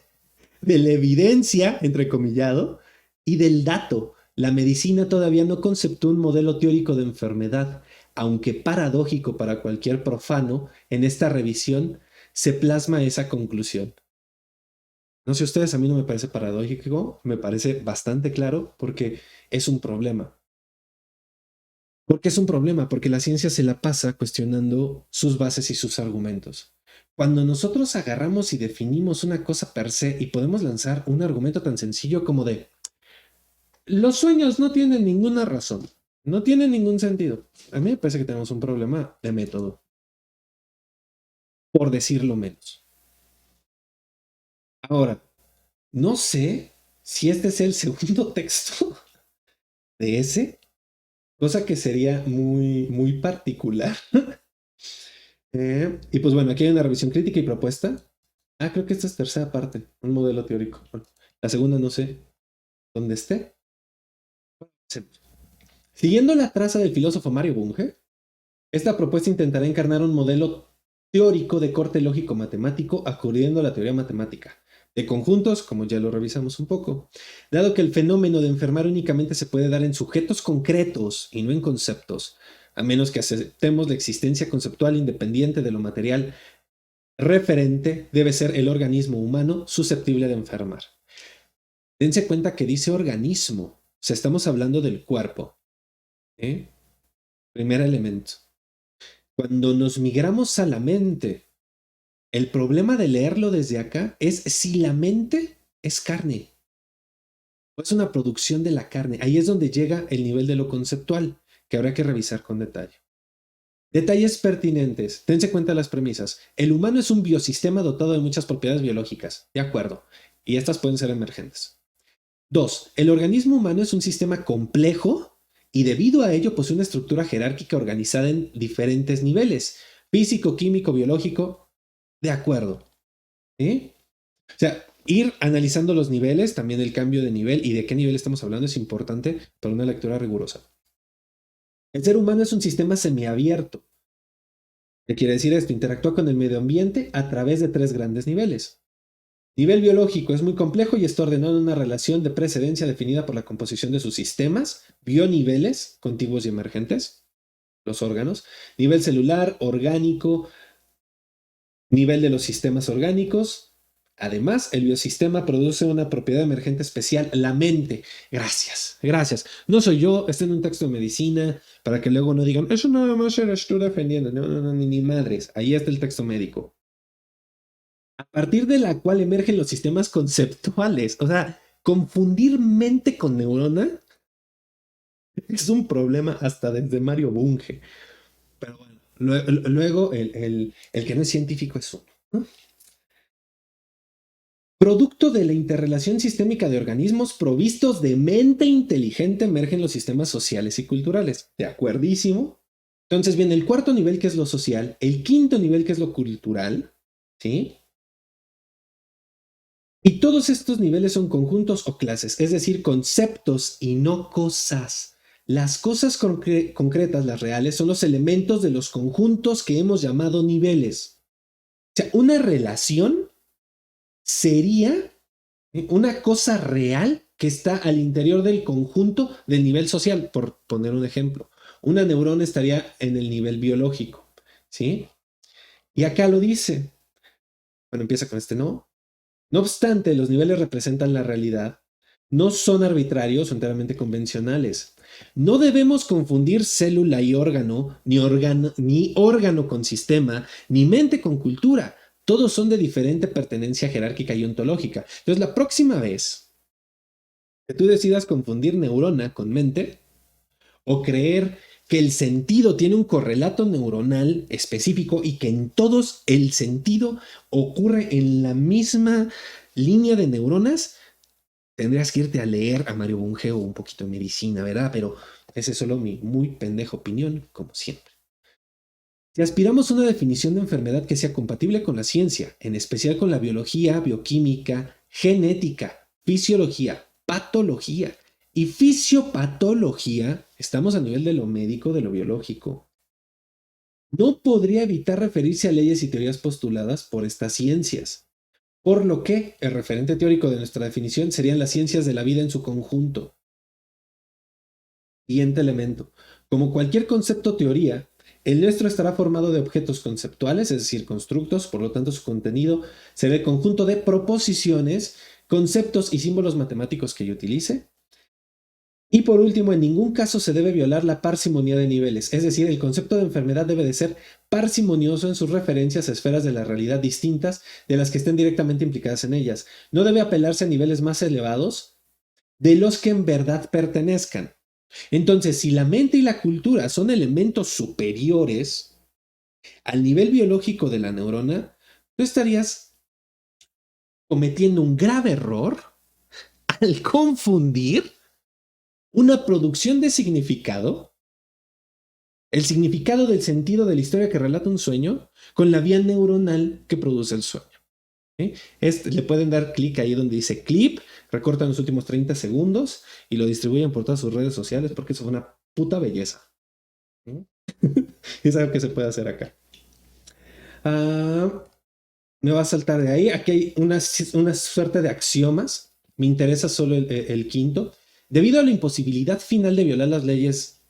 S1: de la evidencia, entrecomillado, y del dato. La medicina todavía no conceptúa un modelo teórico de enfermedad, aunque paradójico para cualquier profano, en esta revisión se plasma esa conclusión. No sé ustedes, a mí no me parece paradójico, me parece bastante claro porque es un problema. ¿Por qué es un problema? Porque la ciencia se la pasa cuestionando sus bases y sus argumentos. Cuando nosotros agarramos y definimos una cosa per se y podemos lanzar un argumento tan sencillo como de los sueños no tienen ninguna razón, no tienen ningún sentido. A mí me parece que tenemos un problema de método, por decirlo menos. Ahora, no sé si este es el segundo texto de ese, cosa que sería muy, muy particular. Y pues bueno, aquí hay una revisión crítica y propuesta. Creo que esta es tercera parte, un modelo teórico. Bueno, la segunda no sé dónde esté. Sí. Siguiendo la traza del filósofo Mario Bunge, esta propuesta intentará encarnar un modelo teórico de corte lógico-matemático acudiendo a la teoría matemática. de conjuntos, como ya lo revisamos un poco. Dado que el fenómeno de enfermar únicamente se puede dar en sujetos concretos y no en conceptos, a menos que aceptemos la existencia conceptual independiente de lo material referente, debe ser el organismo humano susceptible de enfermar. Dense cuenta que dice organismo, o sea, estamos hablando del cuerpo. ¿Eh? Primer elemento. Cuando nos migramos a la mente, el problema de leerlo desde acá es si la mente es carne o es una producción de la carne. Ahí es donde llega el nivel de lo conceptual, que habrá que revisar con detalle. Detalles pertinentes. Dense cuenta de las premisas. El humano es un biosistema dotado de muchas propiedades biológicas. De acuerdo. Y estas pueden ser emergentes. 2. El organismo humano es un sistema complejo y debido a ello posee una estructura jerárquica organizada en diferentes niveles. Físico, químico, biológico. De acuerdo. ¿Eh? O sea, ir analizando los niveles, también el cambio de nivel y de qué nivel estamos hablando es importante para una lectura rigurosa. El ser humano es un sistema semiabierto. ¿Qué quiere decir esto? Interactúa con el medio ambiente a través de 3 grandes niveles. Nivel biológico es muy complejo y está ordenado en una relación de precedencia definida por la composición de sus sistemas, bioniveles, contiguos y emergentes, los órganos, nivel celular, orgánico, nivel de los sistemas orgánicos. Además, el biosistema produce una propiedad emergente especial, la mente. Gracias, gracias. No soy yo, está en un texto de medicina, para que luego no digan, eso nada más eres tú defendiendo. No, no, no, ni madres. Ahí está el texto médico. A partir de la cual emergen los sistemas conceptuales. O sea, confundir mente con neurona es un problema hasta desde Mario Bunge. Pero bueno, luego el que no es científico es uno, ¿no? Producto de la interrelación sistémica de organismos provistos de mente inteligente emergen los sistemas sociales y culturales. ¿De acuerdísimo? Entonces viene el cuarto nivel, que es lo social, el quinto nivel, que es lo cultural, ¿sí? Y todos estos niveles son conjuntos o clases, es decir, conceptos y no cosas. Las cosas concretas, las reales, son los elementos de los conjuntos que hemos llamado niveles. O sea, una relación sería una cosa real que está al interior del conjunto del nivel social, por poner un ejemplo. Una neurona estaría en el nivel biológico, ¿sí? Y acá lo dice. Bueno, empieza con este no. No obstante, los niveles representan la realidad, no son arbitrarios o enteramente convencionales. No debemos confundir célula y órgano, ni órgano con sistema, ni mente con cultura. Todos son de diferente pertenencia jerárquica y ontológica. Entonces, la próxima vez que tú decidas confundir neurona con mente o creer que el sentido tiene un correlato neuronal específico y que en todos el sentido ocurre en la misma línea de neuronas, tendrías que irte a leer a Mario Bunge o un poquito de medicina, ¿verdad? Pero esa es solo mi muy pendeja opinión, como siempre. Si aspiramos a una definición de enfermedad que sea compatible con la ciencia, en especial con la biología, bioquímica, genética, fisiología, patología y fisiopatología, estamos a nivel de lo médico, de lo biológico. No podría evitar referirse a leyes y teorías postuladas por estas ciencias, por lo que el referente teórico de nuestra definición serían las ciencias de la vida en su conjunto. Siguiente elemento. Como cualquier concepto o teoría, el nuestro estará formado de objetos conceptuales, es decir, constructos, por lo tanto su contenido será el conjunto de proposiciones, conceptos y símbolos matemáticos que yo utilice. Y por último, en ningún caso se debe violar la parsimonía de niveles, es decir, el concepto de enfermedad debe de ser parsimonioso en sus referencias a esferas de la realidad distintas de las que estén directamente implicadas en ellas. No debe apelarse a niveles más elevados de los que en verdad pertenezcan. Entonces, si la mente y la cultura son elementos superiores al nivel biológico de la neurona, tú estarías cometiendo un grave error al confundir una producción de significado, el significado del sentido de la historia que relata un sueño, con la vía neuronal que produce el sueño. ¿Sí? Le pueden dar clic ahí donde dice clip, recortan los últimos 30 segundos y lo distribuyen por todas sus redes sociales porque eso es una puta belleza. ¿Sí? Es algo que se puede hacer acá. Ah, Me va a saltar de ahí. Aquí hay una suerte de axiomas. Me interesa solo el quinto. Debido a la imposibilidad final de violar las leyes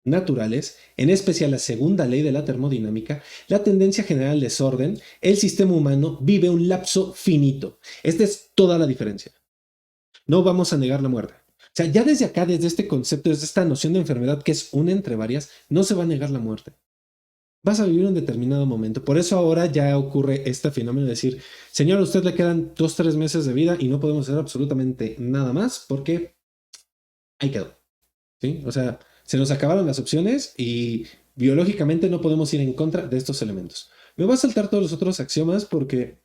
S1: naturales, en especial la segunda ley de la termodinámica, la tendencia general al desorden, el sistema humano vive un lapso finito. Esta es toda la diferencia. No vamos a negar la muerte. O sea, ya desde acá, desde este concepto, desde esta noción de enfermedad que es una entre varias, no se va a negar la muerte. Vas a vivir un determinado momento. Por eso ahora ya ocurre este fenómeno de decir, señor, a usted le quedan 2, 3 meses de vida y no podemos hacer absolutamente nada más porque ahí quedó. ¿Sí? O sea, se nos acabaron las opciones y biológicamente no podemos ir en contra de estos elementos. Me voy a saltar todos los otros axiomas porque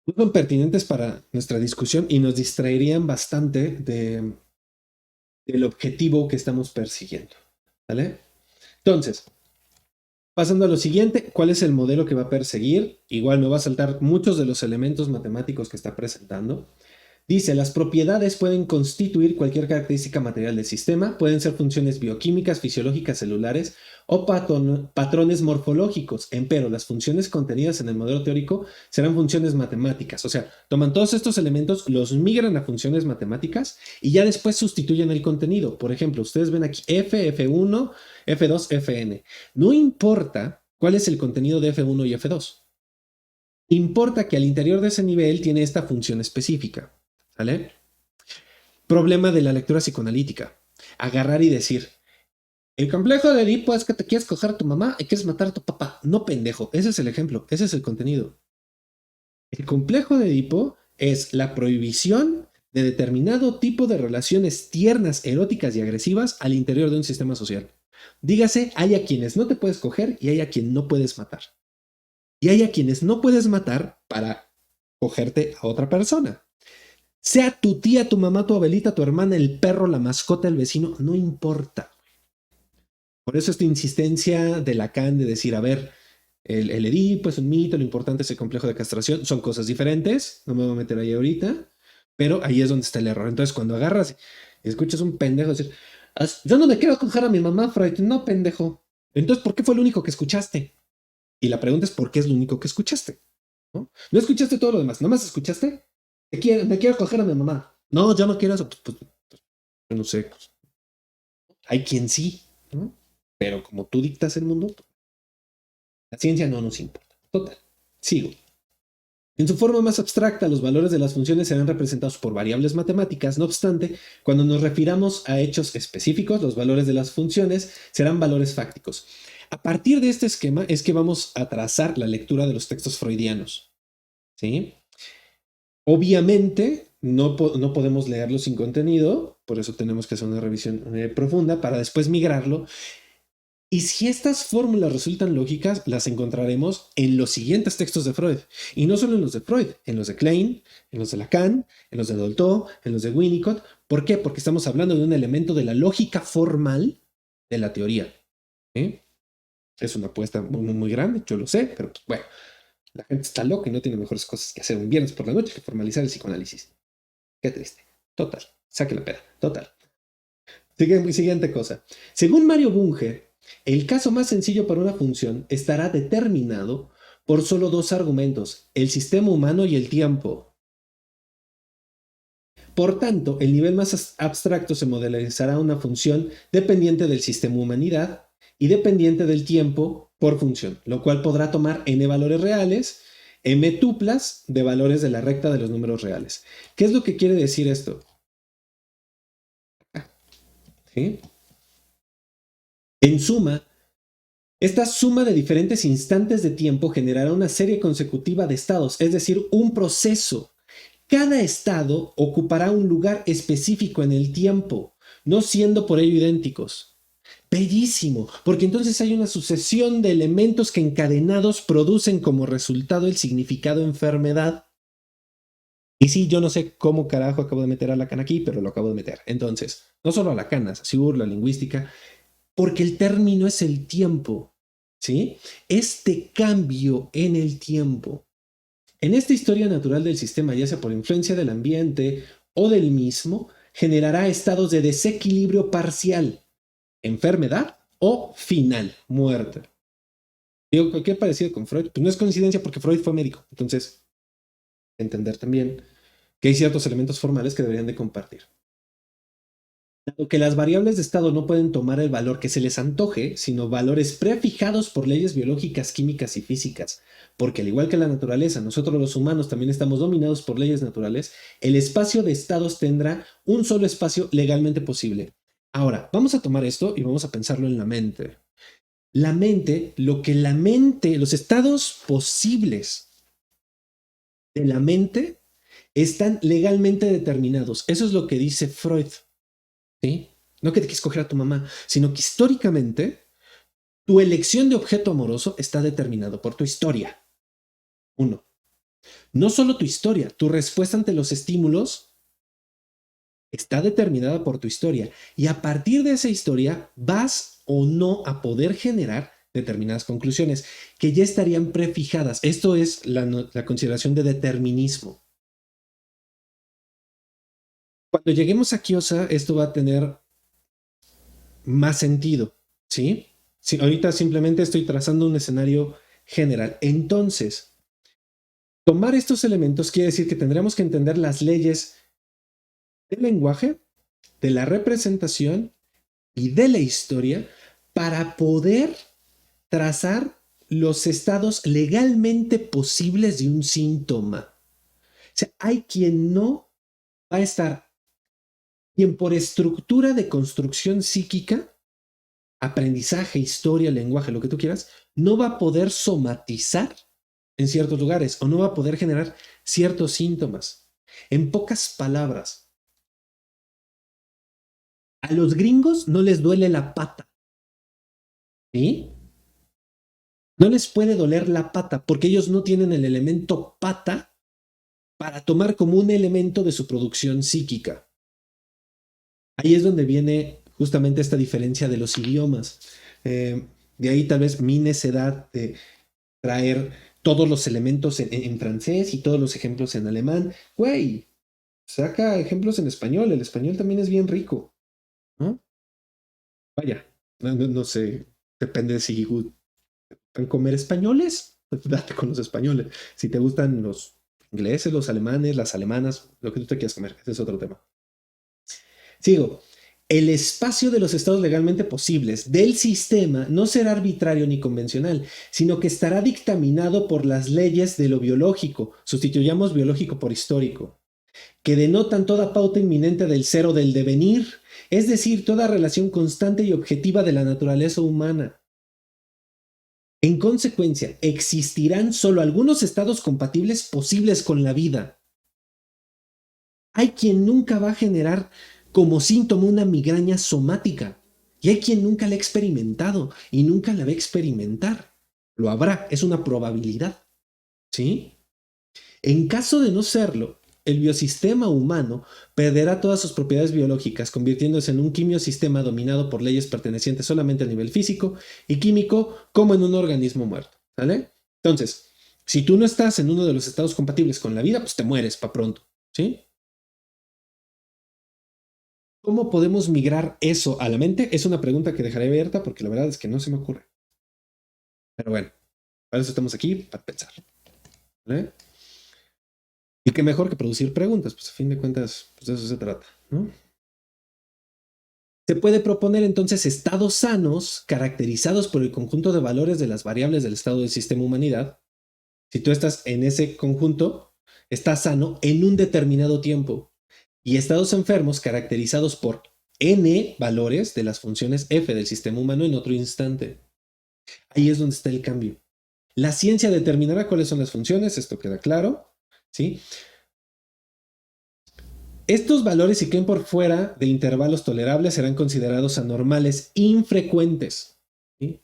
S1: no son pertinentes para nuestra discusión y nos distraerían bastante del objetivo que estamos persiguiendo. ¿Vale? Entonces, pasando a lo siguiente, ¿cuál es el modelo que va a perseguir? Igual me va a saltar muchos de los elementos matemáticos que está presentando. Dice, las propiedades pueden constituir cualquier característica material del sistema, pueden ser funciones bioquímicas, fisiológicas, celulares o patrones morfológicos. Empero, las funciones contenidas en el modelo teórico serán funciones matemáticas. O sea, toman todos estos elementos, los migran a funciones matemáticas y ya después sustituyen el contenido. Por ejemplo, ustedes ven aquí F, F1, F2, Fn. No importa cuál es el contenido de F1 y F2. Importa que al interior de ese nivel tiene esta función específica. ¿Vale? Problema de la lectura psicoanalítica. Agarrar y decir, el complejo de Edipo es que te quieres coger a tu mamá y quieres matar a tu papá. No, pendejo. Ese es el ejemplo. Ese es el contenido. El complejo de Edipo es la prohibición de determinado tipo de relaciones tiernas, eróticas y agresivas al interior de un sistema social. Dígase, hay a quienes no te puedes coger y hay a quien no puedes matar. Y hay a quienes no puedes matar para cogerte a otra persona. Sea tu tía, tu mamá, tu abuelita, tu hermana, el perro, la mascota, el vecino, no importa. Por eso esta insistencia de Lacan de decir, a ver, el Edipo es un mito, lo importante es el complejo de castración, son cosas diferentes, no me voy a meter ahí ahorita, pero ahí es donde está el error. Entonces cuando agarras y escuchas un pendejo decir, yo no me quiero coger a mi mamá, Freud, no, pendejo. Entonces, ¿por qué fue lo único que escuchaste? Y la pregunta es, ¿por qué es lo único que escuchaste? ¿No escuchaste todo lo demás? ¿Nomás escuchaste? Me quiero coger a mi mamá. No, yo no quiero eso. Yo no sé. Hay quien sí, ¿no? Pero como tú dictas el mundo, la ciencia no nos importa. Total. Sigo. En su forma más abstracta, los valores de las funciones serán representados por variables matemáticas. No obstante, cuando nos refiramos a hechos específicos, los valores de las funciones serán valores fácticos. A partir de este esquema es que vamos a trazar la lectura de los textos freudianos. ¿Sí? Obviamente, no podemos leerlo sin contenido, por eso tenemos que hacer una revisión profunda para después migrarlo. Y si estas fórmulas resultan lógicas, las encontraremos en los siguientes textos de Freud. Y no solo en los de Freud, en los de Klein, en los de Lacan, en los de Dolto, en los de Winnicott. ¿Por qué? Porque estamos hablando de un elemento de la lógica formal de la teoría. ¿Eh? Es una apuesta muy grande, yo lo sé, pero pues, bueno, la gente está loca y no tiene mejores cosas que hacer un viernes por la noche que formalizar el psicoanálisis. Qué triste. Total. Saque la pera. Total. Siguiente cosa. Según Mario Bunge, el caso más sencillo para una función estará determinado por solo dos argumentos, el sistema humano y el tiempo. Por tanto, el nivel más abstracto se modelizará una función dependiente del sistema humanidad y dependiente del tiempo por función, lo cual podrá tomar n valores reales, m tuplas de valores de la recta de los números reales. ¿Qué es lo que quiere decir esto? ¿Sí? En suma, esta suma de diferentes instantes de tiempo generará una serie consecutiva de estados, es decir, un proceso. Cada estado ocupará un lugar específico en el tiempo, no siendo por ello idénticos. Bellísimo, porque entonces hay una sucesión de elementos que encadenados producen como resultado el significado enfermedad. Y sí, yo no sé cómo carajo acabo de meter a Lacan aquí, pero lo acabo de meter. Entonces, no solo a Lacan, a Saussure, la lingüística, porque el término es el tiempo, ¿sí? Este cambio en el tiempo. En esta historia natural del sistema, ya sea por influencia del ambiente o del mismo, generará estados de desequilibrio parcial, enfermedad o final, muerte. Digo, qué parecido con Freud. Pues no es coincidencia porque Freud fue médico. Entonces, entender también que hay ciertos elementos formales que deberían de compartir. Dado que las variables de estado no pueden tomar el valor que se les antoje, sino valores prefijados por leyes biológicas, químicas y físicas, porque al igual que la naturaleza, nosotros los humanos también estamos dominados por leyes naturales, el espacio de estados tendrá un solo espacio legalmente posible. Ahora, vamos a tomar esto y vamos a pensarlo en la mente. La mente, los estados posibles de la mente están legalmente determinados. Eso es lo que dice Freud. ¿Sí? No que te quieres escoger a tu mamá, sino que históricamente tu elección de objeto amoroso está determinado por tu historia. Uno, no solo tu historia, tu respuesta ante los estímulos está determinada por tu historia. Y a partir de esa historia vas o no a poder generar determinadas conclusiones que ya estarían prefijadas. Esto es la consideración de determinismo. Cuando lleguemos a Kiosa, esto va a tener más sentido, ¿sí? Sí, ahorita simplemente estoy trazando un escenario general. Entonces, tomar estos elementos quiere decir que tendremos que entender las leyes del lenguaje, de la representación y de la historia para poder trazar los estados legalmente posibles de un síntoma. O sea, hay quien no va a estar, quien por estructura de construcción psíquica, aprendizaje, historia, lenguaje, lo que tú quieras, no va a poder somatizar en ciertos lugares o no va a poder generar ciertos síntomas. En pocas palabras, a los gringos no les duele la pata, ¿sí? No les puede doler la pata porque ellos no tienen el elemento pata para tomar como un elemento de su producción psíquica. Ahí es donde viene justamente esta diferencia de los idiomas. De ahí tal vez mi necedad de traer todos los elementos en francés y todos los ejemplos en alemán. Güey, saca ejemplos en español. El español también es bien rico, ¿no? Vaya, no sé, depende de si gustan comer españoles, pues date con los españoles. Si te gustan los ingleses, los alemanes, las alemanas, lo que tú te quieras comer, ese es otro tema. Sigo. El espacio de los estados legalmente posibles del sistema no será arbitrario ni convencional, sino que estará dictaminado por las leyes de lo biológico, sustituyamos biológico por histórico, que denotan toda pauta inminente del ser o del devenir, es decir, toda relación constante y objetiva de la naturaleza humana. En consecuencia, existirán solo algunos estados compatibles posibles con la vida. Hay quien nunca va a generar como síntoma una migraña somática y hay quien nunca la ha experimentado y nunca la va a experimentar. Lo habrá, es una probabilidad, ¿sí? En caso de no serlo, el biosistema humano perderá todas sus propiedades biológicas, convirtiéndose en un quimiosistema dominado por leyes pertenecientes solamente a nivel físico y químico, como en un organismo muerto, ¿vale? Entonces, si tú no estás en uno de los estados compatibles con la vida, pues te mueres para pronto, ¿sí? ¿Cómo podemos migrar eso a la mente? Es una pregunta que dejaré abierta porque la verdad es que no se me ocurre. Pero bueno, para eso estamos aquí, para pensar, ¿vale? Y qué mejor que producir preguntas, pues a fin de cuentas, pues de eso se trata, ¿no? Se puede proponer entonces estados sanos caracterizados por el conjunto de valores de las variables del estado del sistema humanidad. Si tú estás en ese conjunto, estás sano en un determinado tiempo. Y estados enfermos caracterizados por n valores de las funciones f del sistema humano en otro instante. Ahí es donde está el cambio. La ciencia determinará cuáles son las funciones, esto queda claro, ¿sí? Estos valores, si queden por fuera de intervalos tolerables, serán considerados anormales infrecuentes, ¿sí?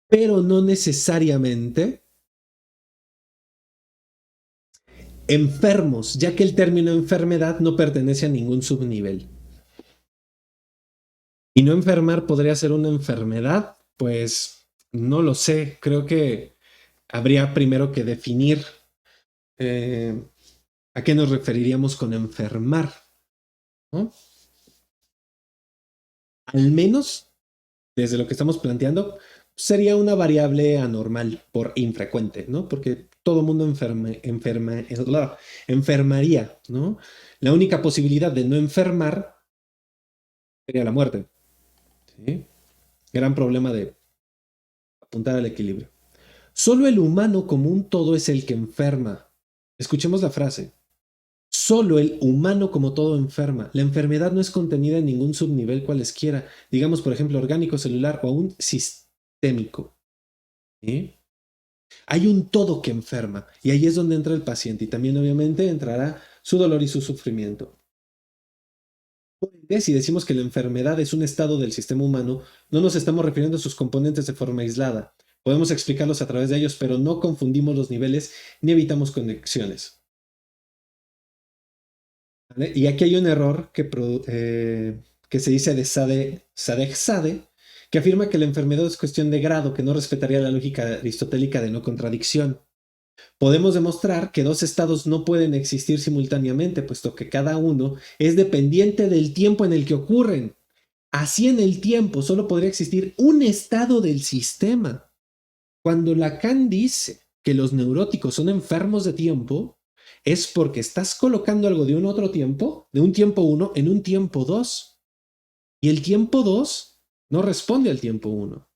S1: Pero no necesariamente enfermos, ya que el término enfermedad no pertenece a ningún subnivel. Y no enfermar podría ser una enfermedad, pues no lo sé. Creo que habría primero que definir eh, a qué nos referiríamos con enfermar, ¿no? Al menos, desde lo que estamos planteando, sería una variable anormal por infrecuente, ¿no? Porque todo mundo enfermaría, ¿no? La única posibilidad de no enfermar sería la muerte, ¿sí? Gran problema de apuntar al equilibrio. Solo el humano como un todo es el que enferma. Escuchemos la frase. Solo el humano como todo enferma. La enfermedad no es contenida en ningún subnivel cualesquiera, digamos por ejemplo orgánico, celular o aún sistémico. ¿Sí? Hay un todo que enferma y ahí es donde entra el paciente y también obviamente entrará su dolor y su sufrimiento. Si decimos que la enfermedad es un estado del sistema humano, no nos estamos refiriendo a sus componentes de forma aislada. Podemos explicarlos a través de ellos, pero no confundimos los niveles ni evitamos conexiones. ¿Vale? Y aquí hay un error que se dice de Sade, que afirma que la enfermedad es cuestión de grado, que no respetaría la lógica aristotélica de no contradicción. Podemos demostrar que dos estados no pueden existir simultáneamente, puesto que cada uno es dependiente del tiempo en el que ocurren. Así en el tiempo solo podría existir un estado del sistema. Cuando Lacan dice que los neuróticos son enfermos de tiempo, es porque estás colocando algo de un otro tiempo, de un tiempo 1, en un tiempo 2. Y el tiempo 2 no responde al tiempo 1.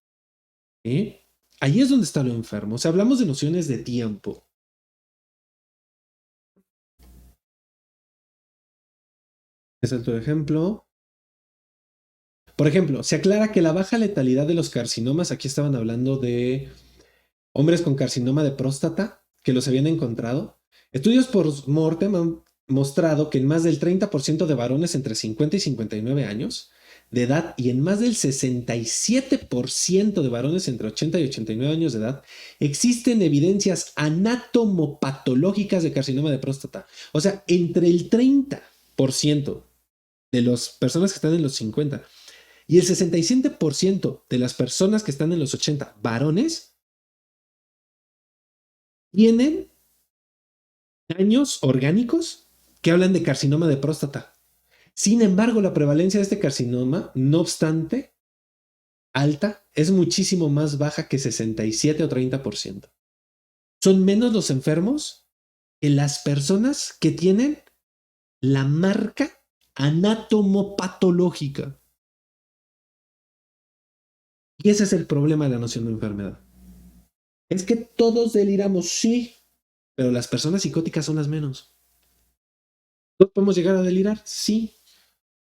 S1: ¿Eh? Ahí es donde está lo enfermo. O sea, hablamos de nociones de tiempo. Es otro ejemplo. Por ejemplo, se aclara que la baja letalidad de los carcinomas, aquí estaban hablando de hombres con carcinoma de próstata que los habían encontrado. Estudios por mortem han mostrado que en más del 30% de varones entre 50 y 59 años de edad y en más del 67% de varones entre 80 y 89 años de edad existen evidencias anatomopatológicas de carcinoma de próstata. O sea, entre el 30% de las personas que están en los 50 y el 67% de las personas que están en los 80 varones tienen daños orgánicos que hablan de carcinoma de próstata. Sin embargo, la prevalencia de este carcinoma, no obstante, alta, es muchísimo más baja que 67 o 30%. Son menos los enfermos que las personas que tienen la marca anatomopatológica. Y ese es el problema de la noción de enfermedad. Es que todos deliramos, sí, pero las personas psicóticas son las menos. ¿Todos podemos llegar a delirar? Sí.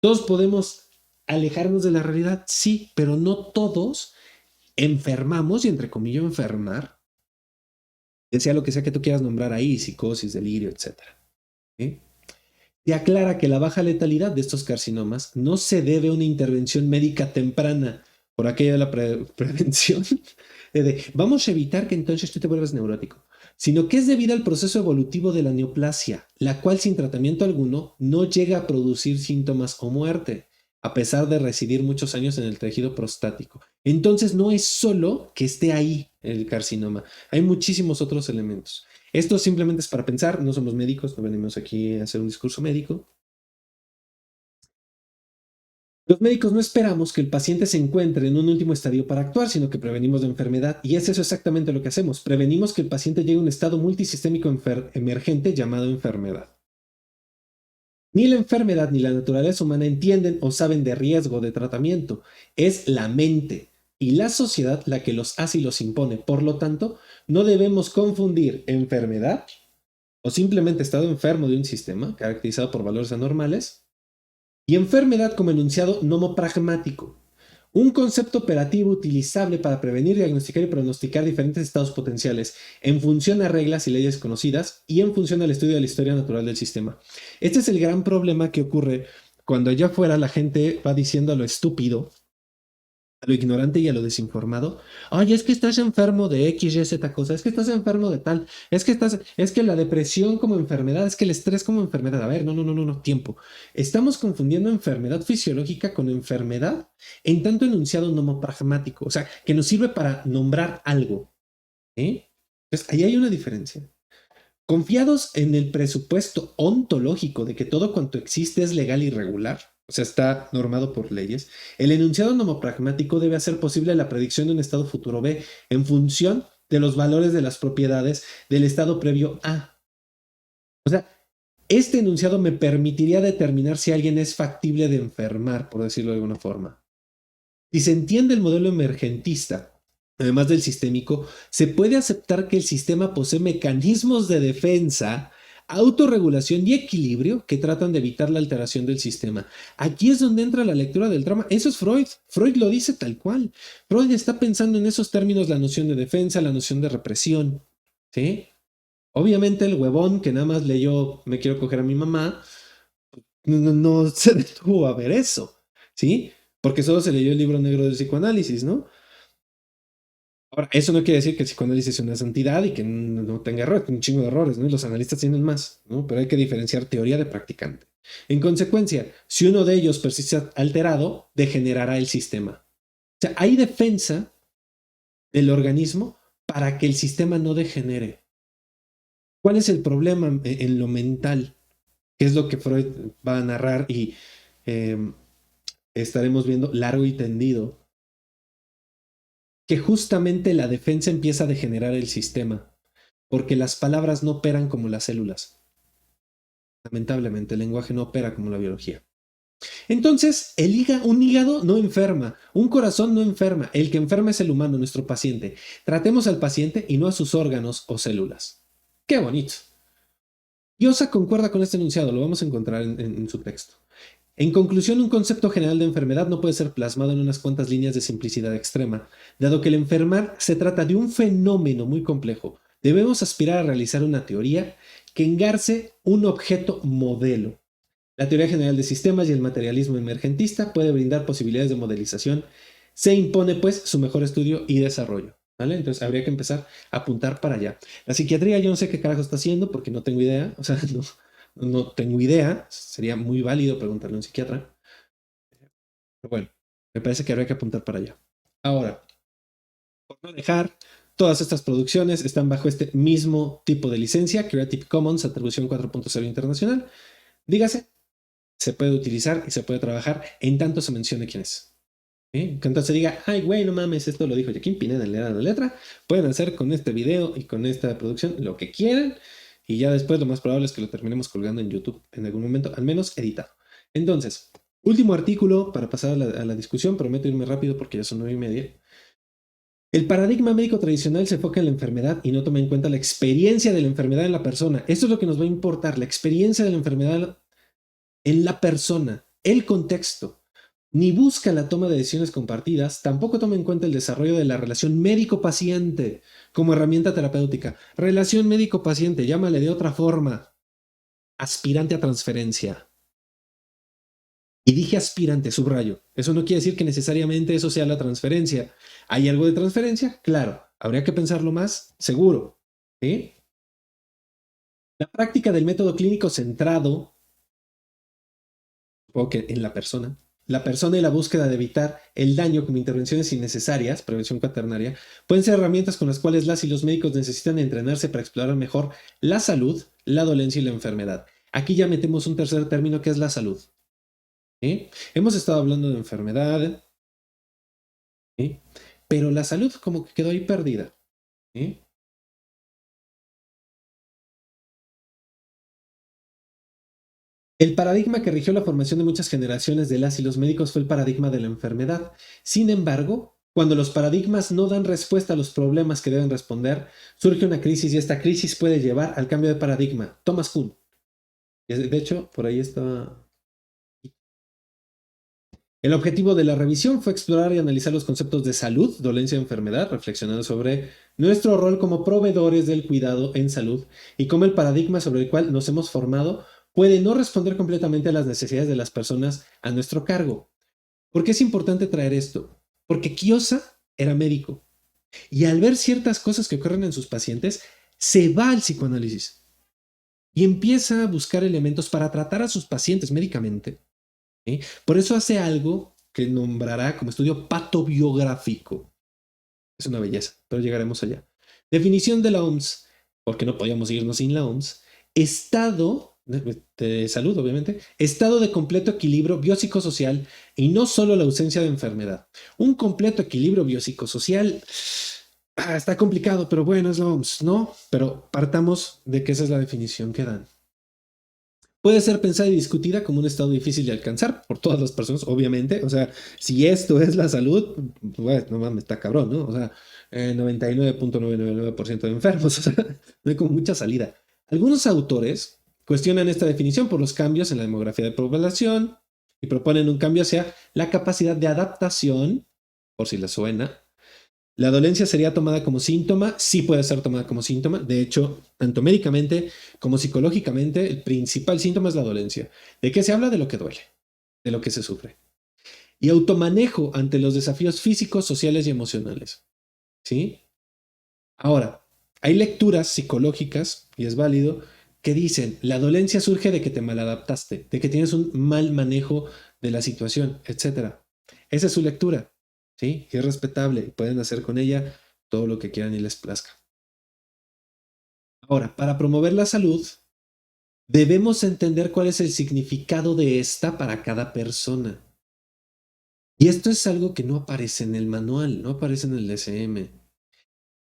S1: ¿Todos podemos alejarnos de la realidad? Sí, pero no todos enfermamos, y entre comillas enfermar, decía lo que sea que tú quieras nombrar ahí, psicosis, delirio, etc. ¿Sí? Se aclara que la baja letalidad de estos carcinomas no se debe a una intervención médica temprana, por aquello de la prevención, vamos a evitar que entonces tú te vuelvas neurótico, sino que es debido al proceso evolutivo de la neoplasia, la cual sin tratamiento alguno no llega a producir síntomas o muerte, a pesar de residir muchos años en el tejido prostático. Entonces no es solo que esté ahí el carcinoma, hay muchísimos otros elementos. Esto simplemente es para pensar, no somos médicos, no venimos aquí a hacer un discurso médico. Los médicos no esperamos que el paciente se encuentre en un último estadio para actuar, sino que prevenimos la enfermedad. Y es eso exactamente lo que hacemos. Prevenimos que el paciente llegue a un estado multisistémico emergente llamado enfermedad. Ni la enfermedad ni la naturaleza humana entienden o saben de riesgo de tratamiento. Es la mente y la sociedad la que los hace y los impone. Por lo tanto, no debemos confundir enfermedad o simplemente estado enfermo de un sistema caracterizado por valores anormales y enfermedad como enunciado nomopragmático, un concepto operativo utilizable para prevenir, diagnosticar y pronosticar diferentes estados potenciales en función a reglas y leyes conocidas y en función al estudio de la historia natural del sistema. Este es el gran problema que ocurre cuando allá afuera la gente va diciendo a lo estúpido, a lo ignorante y a lo desinformado. Ay, es que estás enfermo de X, Y, Z cosa, es que estás enfermo de tal, es que la depresión como enfermedad, es que el estrés como enfermedad. A ver, no, tiempo. Estamos confundiendo enfermedad fisiológica con enfermedad en tanto enunciado nomopragmático, o sea, que nos sirve para nombrar algo. ¿Eh? Entonces, ahí hay una diferencia. Confiados en el presupuesto ontológico de que todo cuanto existe es legal y regular, o sea, está normado por leyes, el enunciado nomopragmático debe hacer posible la predicción de un estado futuro B en función de los valores de las propiedades del estado previo A. O sea, este enunciado me permitiría determinar si alguien es factible de enfermar, por decirlo de alguna forma. Si se entiende el modelo emergentista, además del sistémico, se puede aceptar que el sistema posee mecanismos de defensa, autorregulación y equilibrio que tratan de evitar la alteración del sistema. Aquí es donde entra la lectura del trauma. Eso es Freud. Freud lo dice tal cual. Freud está pensando en esos términos la noción de defensa, la noción de represión. ¿Sí? Obviamente el huevón que nada más leyó Me quiero coger a mi mamá, no se detuvo a ver eso. ¿Sí? Porque solo se leyó el libro negro del psicoanálisis, ¿no? Ahora, eso no quiere decir que el psicoanálisis es una santidad y que no tenga errores, un chingo de errores, ¿no? Y los analistas tienen más, ¿no? Pero hay que diferenciar teoría de practicante. En consecuencia, si uno de ellos persiste alterado, degenerará el sistema. O sea, hay defensa del organismo para que el sistema no degenere. ¿Cuál es el problema en lo mental? ¿Qué es lo que Freud va a narrar y eh, estaremos viendo largo y tendido? Que justamente la defensa empieza a degenerar el sistema, porque las palabras no operan como las células. Lamentablemente, el lenguaje no opera como la biología. Entonces, un hígado no enferma, un corazón no enferma, el que enferma es el humano, nuestro paciente. Tratemos al paciente y no a sus órganos o células. ¡Qué bonito! Yosa concuerda con este enunciado, lo vamos a encontrar en su texto. En conclusión, un concepto general de enfermedad no puede ser plasmado en unas cuantas líneas de simplicidad extrema, dado que el enfermar se trata de un fenómeno muy complejo. Debemos aspirar a realizar una teoría que engarce un objeto modelo. La teoría general de sistemas y el materialismo emergentista puede brindar posibilidades de modelización. Se impone, pues, su mejor estudio y desarrollo. ¿Vale? Entonces habría que empezar a apuntar para allá. La psiquiatría yo no sé qué carajo está haciendo porque no tengo idea. O sea, no tengo idea. Sería muy válido preguntarle a un psiquiatra. Pero bueno, me parece que habría que apuntar para allá. Ahora, por no dejar, todas estas producciones están bajo este mismo tipo de licencia, Creative Commons, atribución 4.0 internacional. Dígase, se puede utilizar y se puede trabajar en tanto se mencione quién es. ¿Sí? Que entonces se diga, ay, güey, no mames, esto lo dijo Joaquín Pineda en la letra. Pueden hacer con este video y con esta producción lo que quieran. Y ya después lo más probable es que lo terminemos colgando en YouTube en algún momento, al menos editado. Entonces, último artículo para pasar a la discusión. Prometo irme rápido porque ya son 9:30. El paradigma médico tradicional se enfoca en la enfermedad y no toma en cuenta la experiencia de la enfermedad en la persona. Esto es lo que nos va a importar, la experiencia de la enfermedad en la persona, el contexto. Ni busca la toma de decisiones compartidas, tampoco toma en cuenta el desarrollo de la relación médico-paciente como herramienta terapéutica. Relación médico-paciente, llámale de otra forma. Aspirante a transferencia. Y dije aspirante, subrayo. Eso no quiere decir que necesariamente eso sea la transferencia. ¿Hay algo de transferencia? Claro. Habría que pensarlo más, seguro. ¿Sí? La práctica del método clínico centrado, supongo que en la persona y la búsqueda de evitar el daño como intervenciones innecesarias, prevención cuaternaria, pueden ser herramientas con las cuales las y los médicos necesitan entrenarse para explorar mejor la salud, la dolencia y la enfermedad. Aquí ya metemos un tercer término que es la salud. ¿Sí? Hemos estado hablando de enfermedad, ¿sí? Pero la salud como que quedó ahí perdida. ¿Sí? El paradigma que rigió la formación de muchas generaciones de las y los médicos fue el paradigma de la enfermedad. Sin embargo, cuando los paradigmas no dan respuesta a los problemas que deben responder, surge una crisis y esta crisis puede llevar al cambio de paradigma. Thomas Kuhn. De hecho, por ahí está. El objetivo de la revisión fue explorar y analizar los conceptos de salud, dolencia y enfermedad, reflexionando sobre nuestro rol como proveedores del cuidado en salud y cómo el paradigma sobre el cual nos hemos formado puede no responder completamente a las necesidades de las personas a nuestro cargo. ¿Por qué es importante traer esto? Porque Kiosa era médico y al ver ciertas cosas que ocurren en sus pacientes, se va al psicoanálisis y empieza a buscar elementos para tratar a sus pacientes médicamente. ¿Sí? Por eso hace algo que nombrará como estudio patobiográfico. Es una belleza, pero llegaremos allá. Definición de la OMS, porque no podíamos irnos sin la OMS. Estado de salud, obviamente, estado de completo equilibrio biopsicosocial y no solo la ausencia de enfermedad. Un completo equilibrio biopsicosocial está complicado, pero bueno, es la OMS, ¿no? Pero partamos de que esa es la definición que dan. Puede ser pensada y discutida como un estado difícil de alcanzar por todas las personas, obviamente. O sea, si esto es la salud, pues no mames, está cabrón, ¿no? O sea, 99.999% de enfermos, o sea, no hay como mucha salida. Algunos autores cuestionan esta definición por los cambios en la demografía de población y proponen un cambio hacia la capacidad de adaptación, por si les suena. La dolencia sería tomada como síntoma, sí puede ser tomada como síntoma. De hecho, tanto médicamente como psicológicamente, el principal síntoma es la dolencia. ¿De qué se habla? De lo que duele, de lo que se sufre. Y automanejo ante los desafíos físicos, sociales y emocionales. ¿Sí? Ahora, hay lecturas psicológicas, y es válido, que dicen, la dolencia surge de que te maladaptaste, de que tienes un mal manejo de la situación, etcétera. Esa es su lectura, ¿sí? Y es respetable, y pueden hacer con ella todo lo que quieran y les plazca. Ahora, para promover la salud, debemos entender cuál es el significado de esta para cada persona. Y esto es algo que no aparece en el manual, no aparece en el DSM.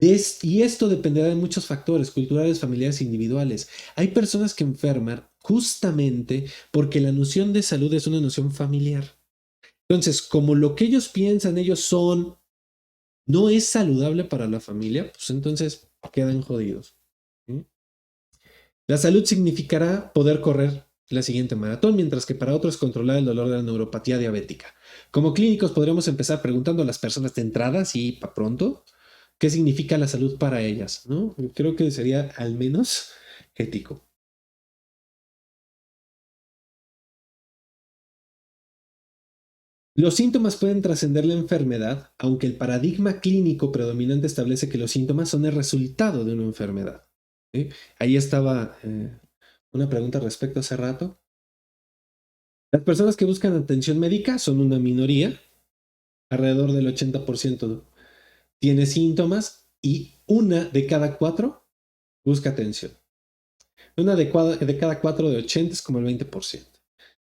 S1: Y esto dependerá de muchos factores, culturales, familiares e individuales. Hay personas que enferman justamente porque la noción de salud es una noción familiar. Entonces, como lo que ellos piensan, ellos son, no es saludable para la familia, pues entonces quedan jodidos. ¿Sí? La salud significará poder correr la siguiente maratón, mientras que para otros controlar el dolor de la neuropatía diabética. Como clínicos podremos empezar preguntando a las personas de entrada, sí, para pronto, qué significa la salud para ellas, ¿no? Creo que sería al menos ético. Los síntomas pueden trascender la enfermedad, aunque el paradigma clínico predominante establece que los síntomas son el resultado de una enfermedad. ¿Sí? Ahí estaba una pregunta respecto hace rato. Las personas que buscan atención médica son una minoría, alrededor del 80% tiene síntomas y una de cada cuatro busca atención. Una de cada cuatro de 80 es como el 20%.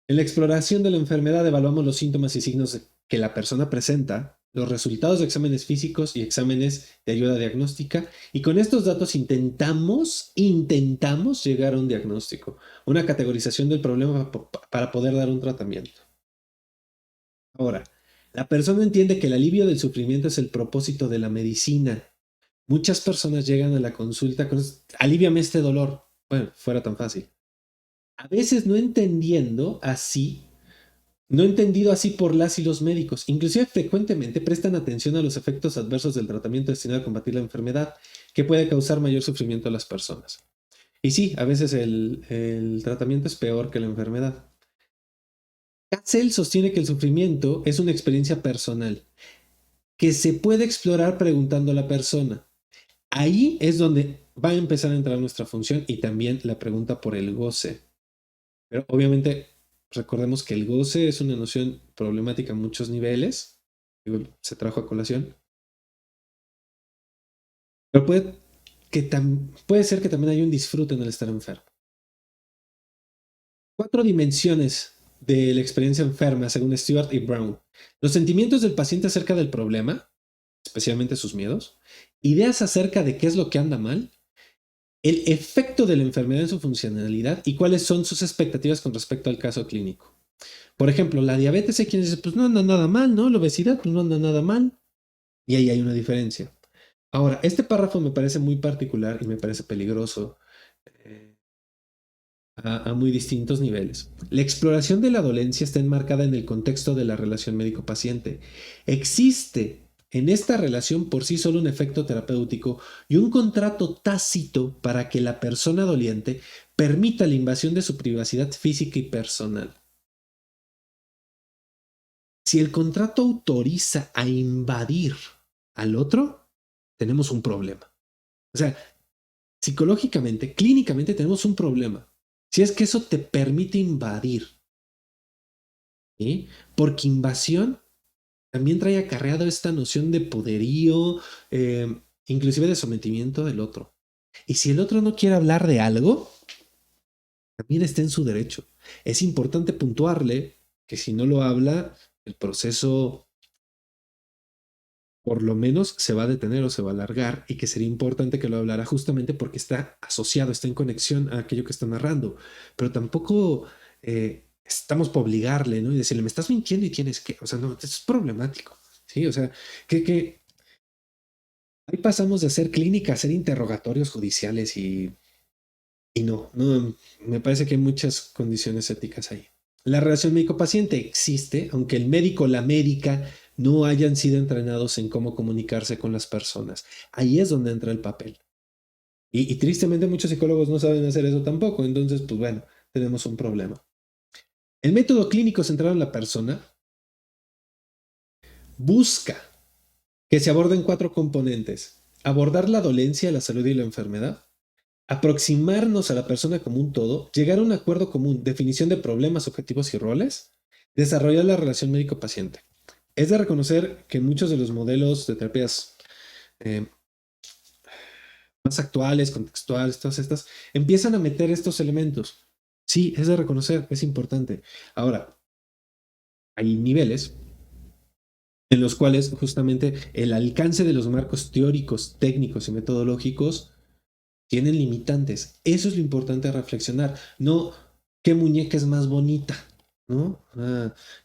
S1: En la exploración de la enfermedad evaluamos los síntomas y signos que la persona presenta, los resultados de exámenes físicos y exámenes de ayuda diagnóstica, y con estos datos intentamos llegar a un diagnóstico, una categorización del problema para poder dar un tratamiento. Ahora, la persona entiende que el alivio del sufrimiento es el propósito de la medicina. Muchas personas llegan a la consulta con, aliviame este dolor. Bueno, fuera tan fácil. A veces no entendido así por las y los médicos. Inclusive frecuentemente prestan atención a los efectos adversos del tratamiento destinado a combatir la enfermedad, que puede causar mayor sufrimiento a las personas. Y sí, a veces el tratamiento es peor que la enfermedad. Cassell sostiene que el sufrimiento es una experiencia personal, que se puede explorar preguntando a la persona. Ahí es donde va a empezar a entrar nuestra función y también la pregunta por el goce. Pero obviamente recordemos que el goce es una noción problemática a muchos niveles. Digo, se trajo a colación. Pero puede ser que también haya un disfrute en el estar enfermo. 4 dimensiones de la experiencia enferma, según Stewart y Brown. Los sentimientos del paciente acerca del problema, especialmente sus miedos, ideas acerca de qué es lo que anda mal, el efecto de la enfermedad en su funcionalidad y cuáles son sus expectativas con respecto al caso clínico. Por ejemplo, la diabetes hay quien dice, pues no anda nada mal, ¿no? La obesidad, pues no anda nada mal. Y ahí hay una diferencia. Ahora, este párrafo me parece muy particular y me parece peligroso eh, a muy distintos niveles. La exploración de la dolencia está enmarcada en el contexto de la relación médico-paciente. Existe en esta relación por sí solo un efecto terapéutico y un contrato tácito para que la persona doliente permita la invasión de su privacidad física y personal. Si el contrato autoriza a invadir al otro, tenemos un problema. O sea, psicológicamente, clínicamente tenemos un problema. Si es que eso te permite invadir, ¿sí? Porque invasión también trae acarreado esta noción de poderío, inclusive de sometimiento del otro. Y si el otro no quiere hablar de algo, también está en su derecho. Es importante puntuarle que si no lo habla, el proceso por lo menos se va a detener o se va a alargar y que sería importante que lo hablara justamente porque está asociado, está en conexión a aquello que está narrando. Pero tampoco estamos por obligarle, ¿no? Y decirle, me estás mintiendo y tienes que, o sea, no, eso es problemático, ¿sí? O sea, que ahí pasamos de hacer clínica a hacer interrogatorios judiciales y no, me parece que hay muchas condiciones éticas ahí. La relación médico-paciente existe, aunque el médico o la médica no hayan sido entrenados en cómo comunicarse con las personas. Ahí es donde entra el papel. Y tristemente muchos psicólogos no saben hacer eso tampoco, entonces, pues bueno, tenemos un problema. El método clínico centrado en la persona busca que se aborden cuatro componentes. Abordar la dolencia, la salud y la enfermedad, aproximarnos a la persona como un todo, llegar a un acuerdo común, definición de problemas, objetivos y roles, desarrollar la relación médico-paciente. Es de reconocer que muchos de los modelos de terapias eh, más actuales, contextuales, todas estas, empiezan a meter estos elementos. Sí, es de reconocer, es importante. Ahora, hay niveles en los cuales justamente el alcance de los marcos teóricos, técnicos y metodológicos tienen limitantes. Eso es lo importante a reflexionar. No qué muñeca es más bonita, ¿no?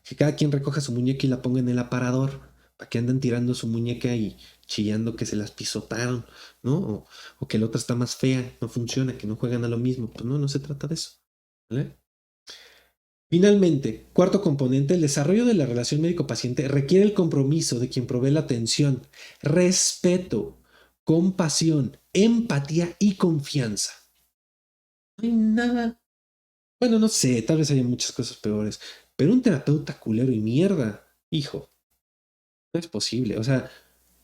S1: Que cada quien recoja su muñeca y la ponga en el aparador, para que anden tirando su muñeca y chillando que se las pisotaron, ¿no? O que la otra está más fea, no funciona, que no juegan a lo mismo. Pues no, no se trata de eso, ¿vale? Finalmente, cuarto componente, el desarrollo de la relación médico-paciente requiere el compromiso de quien provee la atención, respeto, compasión, empatía y confianza. No hay nada. Bueno, no sé, tal vez haya muchas cosas peores, pero un terapeuta culero y mierda, hijo, no es posible. O sea,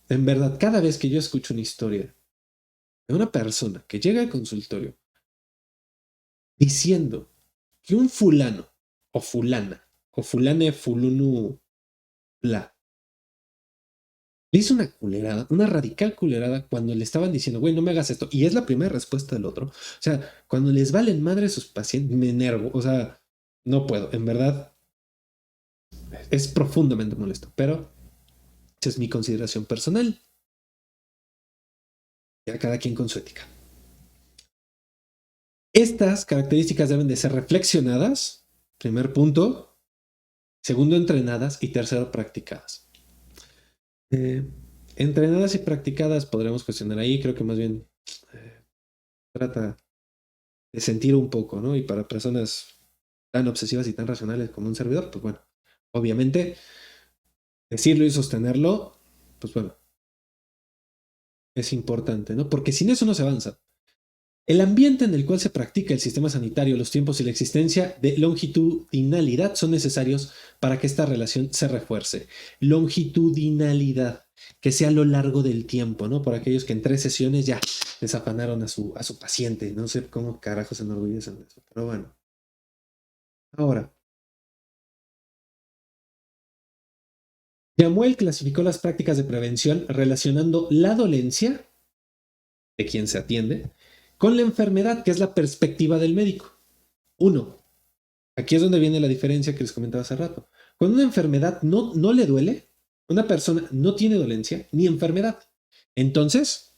S1: en verdad, cada vez que yo escucho una historia de una persona que llega al consultorio diciendo que un fulano o fulana o fulane fulunu bla le hizo una culerada, una radical culerada cuando le estaban diciendo, güey, no me hagas esto. Y es la primera respuesta del otro. O sea, cuando les valen madre sus pacientes, me enervo. O sea, no puedo. En verdad, es profundamente molesto. Pero esa es mi consideración personal. Ya cada quien con su ética. Estas características deben de ser reflexionadas. Primer punto. Segundo, entrenadas. Y tercero, practicadas. Eh, Entrenadas y practicadas podremos cuestionar ahí. Creo que más bien eh, trata de sentir un poco, ¿no? Y para personas tan obsesivas y tan racionales como un servidor, pues bueno, obviamente decirlo y sostenerlo, pues bueno, es importante, ¿no? Porque sin eso no se avanza. El ambiente en el cual se practica el sistema sanitario, los tiempos y la existencia de longitudinalidad son necesarios para que esta relación se refuerce. Longitudinalidad, que sea a lo largo del tiempo, ¿no? Por aquellos que en 3 sesiones ya desafanaron a su paciente. No sé cómo carajos se enorgullecen de eso, pero bueno. Ahora, Yamuel clasificó las prácticas de prevención relacionando la dolencia de quien se atiende con la enfermedad, que es la perspectiva del médico. Uno, aquí es donde viene la diferencia que les comentaba hace rato. Cuando una enfermedad no le duele, una persona no tiene dolencia ni enfermedad. Entonces,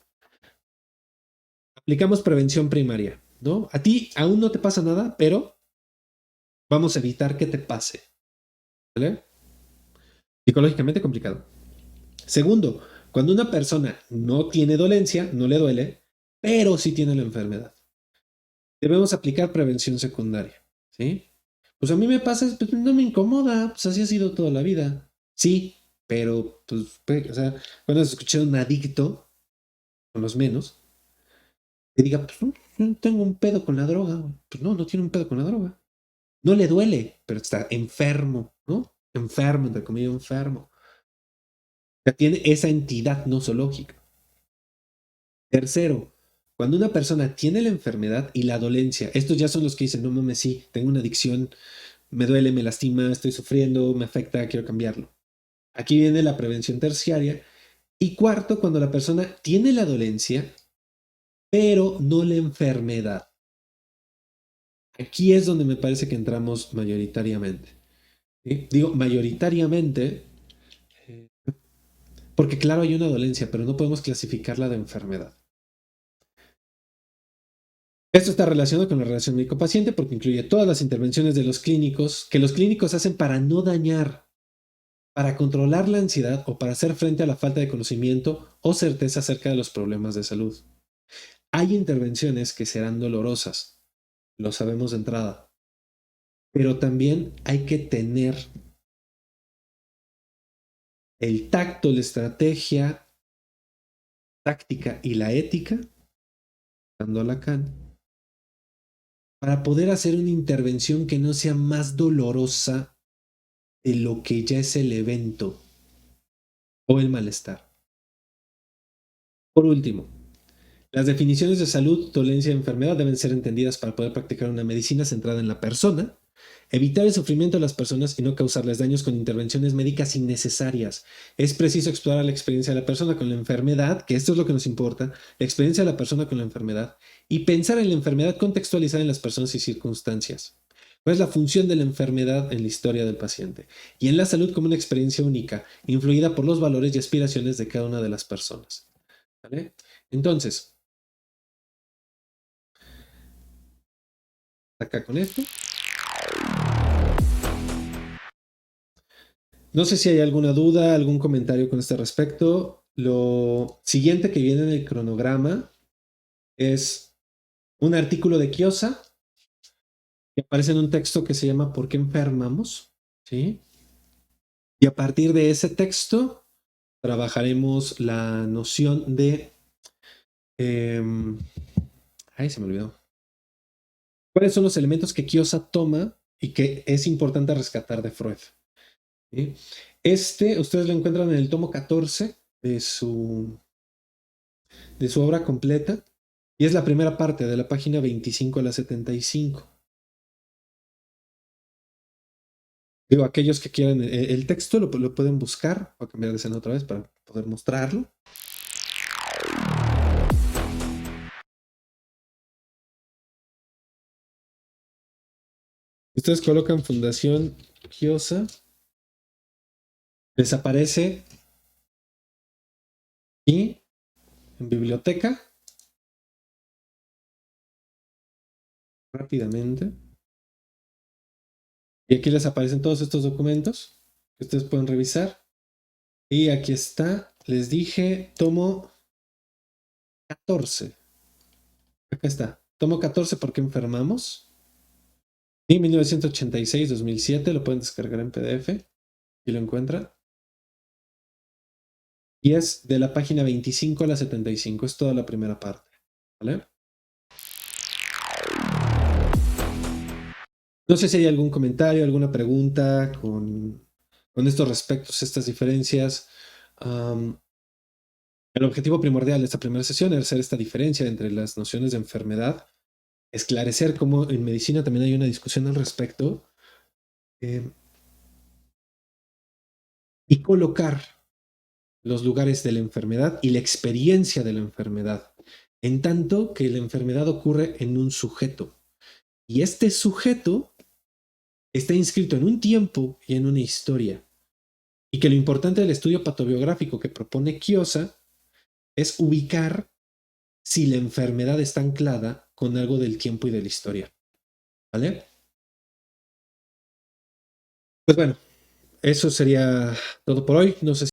S1: aplicamos prevención primaria, ¿no? A ti aún no te pasa nada, pero vamos a evitar que te pase, ¿vale? Psicológicamente complicado. Segundo, cuando una persona no tiene dolencia, no le duele, pero sí tiene la enfermedad, debemos aplicar prevención secundaria, ¿sí? Pues a mí me pasa, pues no me incomoda, pues así ha sido toda la vida. Sí, pero, pues, o sea, cuando has escuchado a un adicto, con los menos, que diga, pues no tengo un pedo con la droga, güey. Pues no, no tiene un pedo con la droga. No le duele, pero está enfermo, ¿no? Enfermo, entre comillas, enfermo. Ya tiene esa entidad nosológica. Tercero, cuando una persona tiene la enfermedad y la dolencia, estos ya son los que dicen, no mames, sí, tengo una adicción, me duele, me lastima, estoy sufriendo, me afecta, quiero cambiarlo. Aquí viene la prevención terciaria. Y cuarto, cuando la persona tiene la dolencia, pero no la enfermedad. Aquí es donde me parece que entramos mayoritariamente. ¿Sí? Digo mayoritariamente porque claro hay una dolencia, pero no podemos clasificarla de enfermedad. Esto está relacionado con la relación médico-paciente porque incluye todas las intervenciones de los clínicos que los clínicos hacen para no dañar, para controlar la ansiedad o para hacer frente a la falta de conocimiento o certeza acerca de los problemas de salud. Hay intervenciones que serán dolorosas, lo sabemos de entrada, pero también hay que tener el tacto, la estrategia, táctica y la ética, dando a Lacan, para poder hacer una intervención que no sea más dolorosa de lo que ya es el evento o el malestar. Por último, las definiciones de salud, dolencia y enfermedad deben ser entendidas para poder practicar una medicina centrada en la persona, evitar el sufrimiento de las personas y no causarles daños con intervenciones médicas innecesarias. Es preciso explorar la experiencia de la persona con la enfermedad, que esto es lo que nos importa, la experiencia de la persona con la enfermedad, y pensar en la enfermedad contextualizada en las personas y circunstancias. ¿Cuál es la función de la enfermedad en la historia del paciente? Y en la salud como una experiencia única, influida por los valores y aspiraciones de cada una de las personas. ¿Vale? Entonces, acá con esto. No sé si hay alguna duda, algún comentario con este respecto. Lo siguiente que viene en el cronograma es un artículo de Kiosa que aparece en un texto que se llama ¿Por qué enfermamos? ¿Sí? Y a partir de ese texto trabajaremos la noción de... ay, se me olvidó. ¿Cuáles son los elementos que Kiosa toma y que es importante rescatar de Freud? ¿Sí? Ustedes lo encuentran en el tomo 14 de su obra completa y es la primera parte de la página 25 a la 75. Digo, aquellos que quieran el texto lo pueden buscar. Voy a cambiar de escena otra vez para poder mostrarlo. Ustedes colocan Fundación Kiosa, les aparece y en biblioteca rápidamente. Y aquí les aparecen todos estos documentos que ustedes pueden revisar. Y aquí está, les dije, tomo 14. Acá está, tomo 14 porque enfermamos. Y 1986-2007 lo pueden descargar en PDF y lo encuentran. Y es de la página 25 a la 75, es toda la primera parte. ¿Vale? No sé si hay algún comentario, alguna pregunta con estos respectos, estas diferencias. El objetivo primordial de esta primera sesión es hacer esta diferencia entre las nociones de enfermedad, esclarecer cómo en medicina también hay una discusión al respecto y colocar los lugares de la enfermedad y la experiencia de la enfermedad, en tanto que la enfermedad ocurre en un sujeto. Y este sujeto está inscrito en un tiempo y en una historia. Y que lo importante del estudio patobiográfico que propone Kiosa es ubicar si la enfermedad está anclada con algo del tiempo y de la historia. ¿Vale? Pues bueno, eso sería todo por hoy. No sé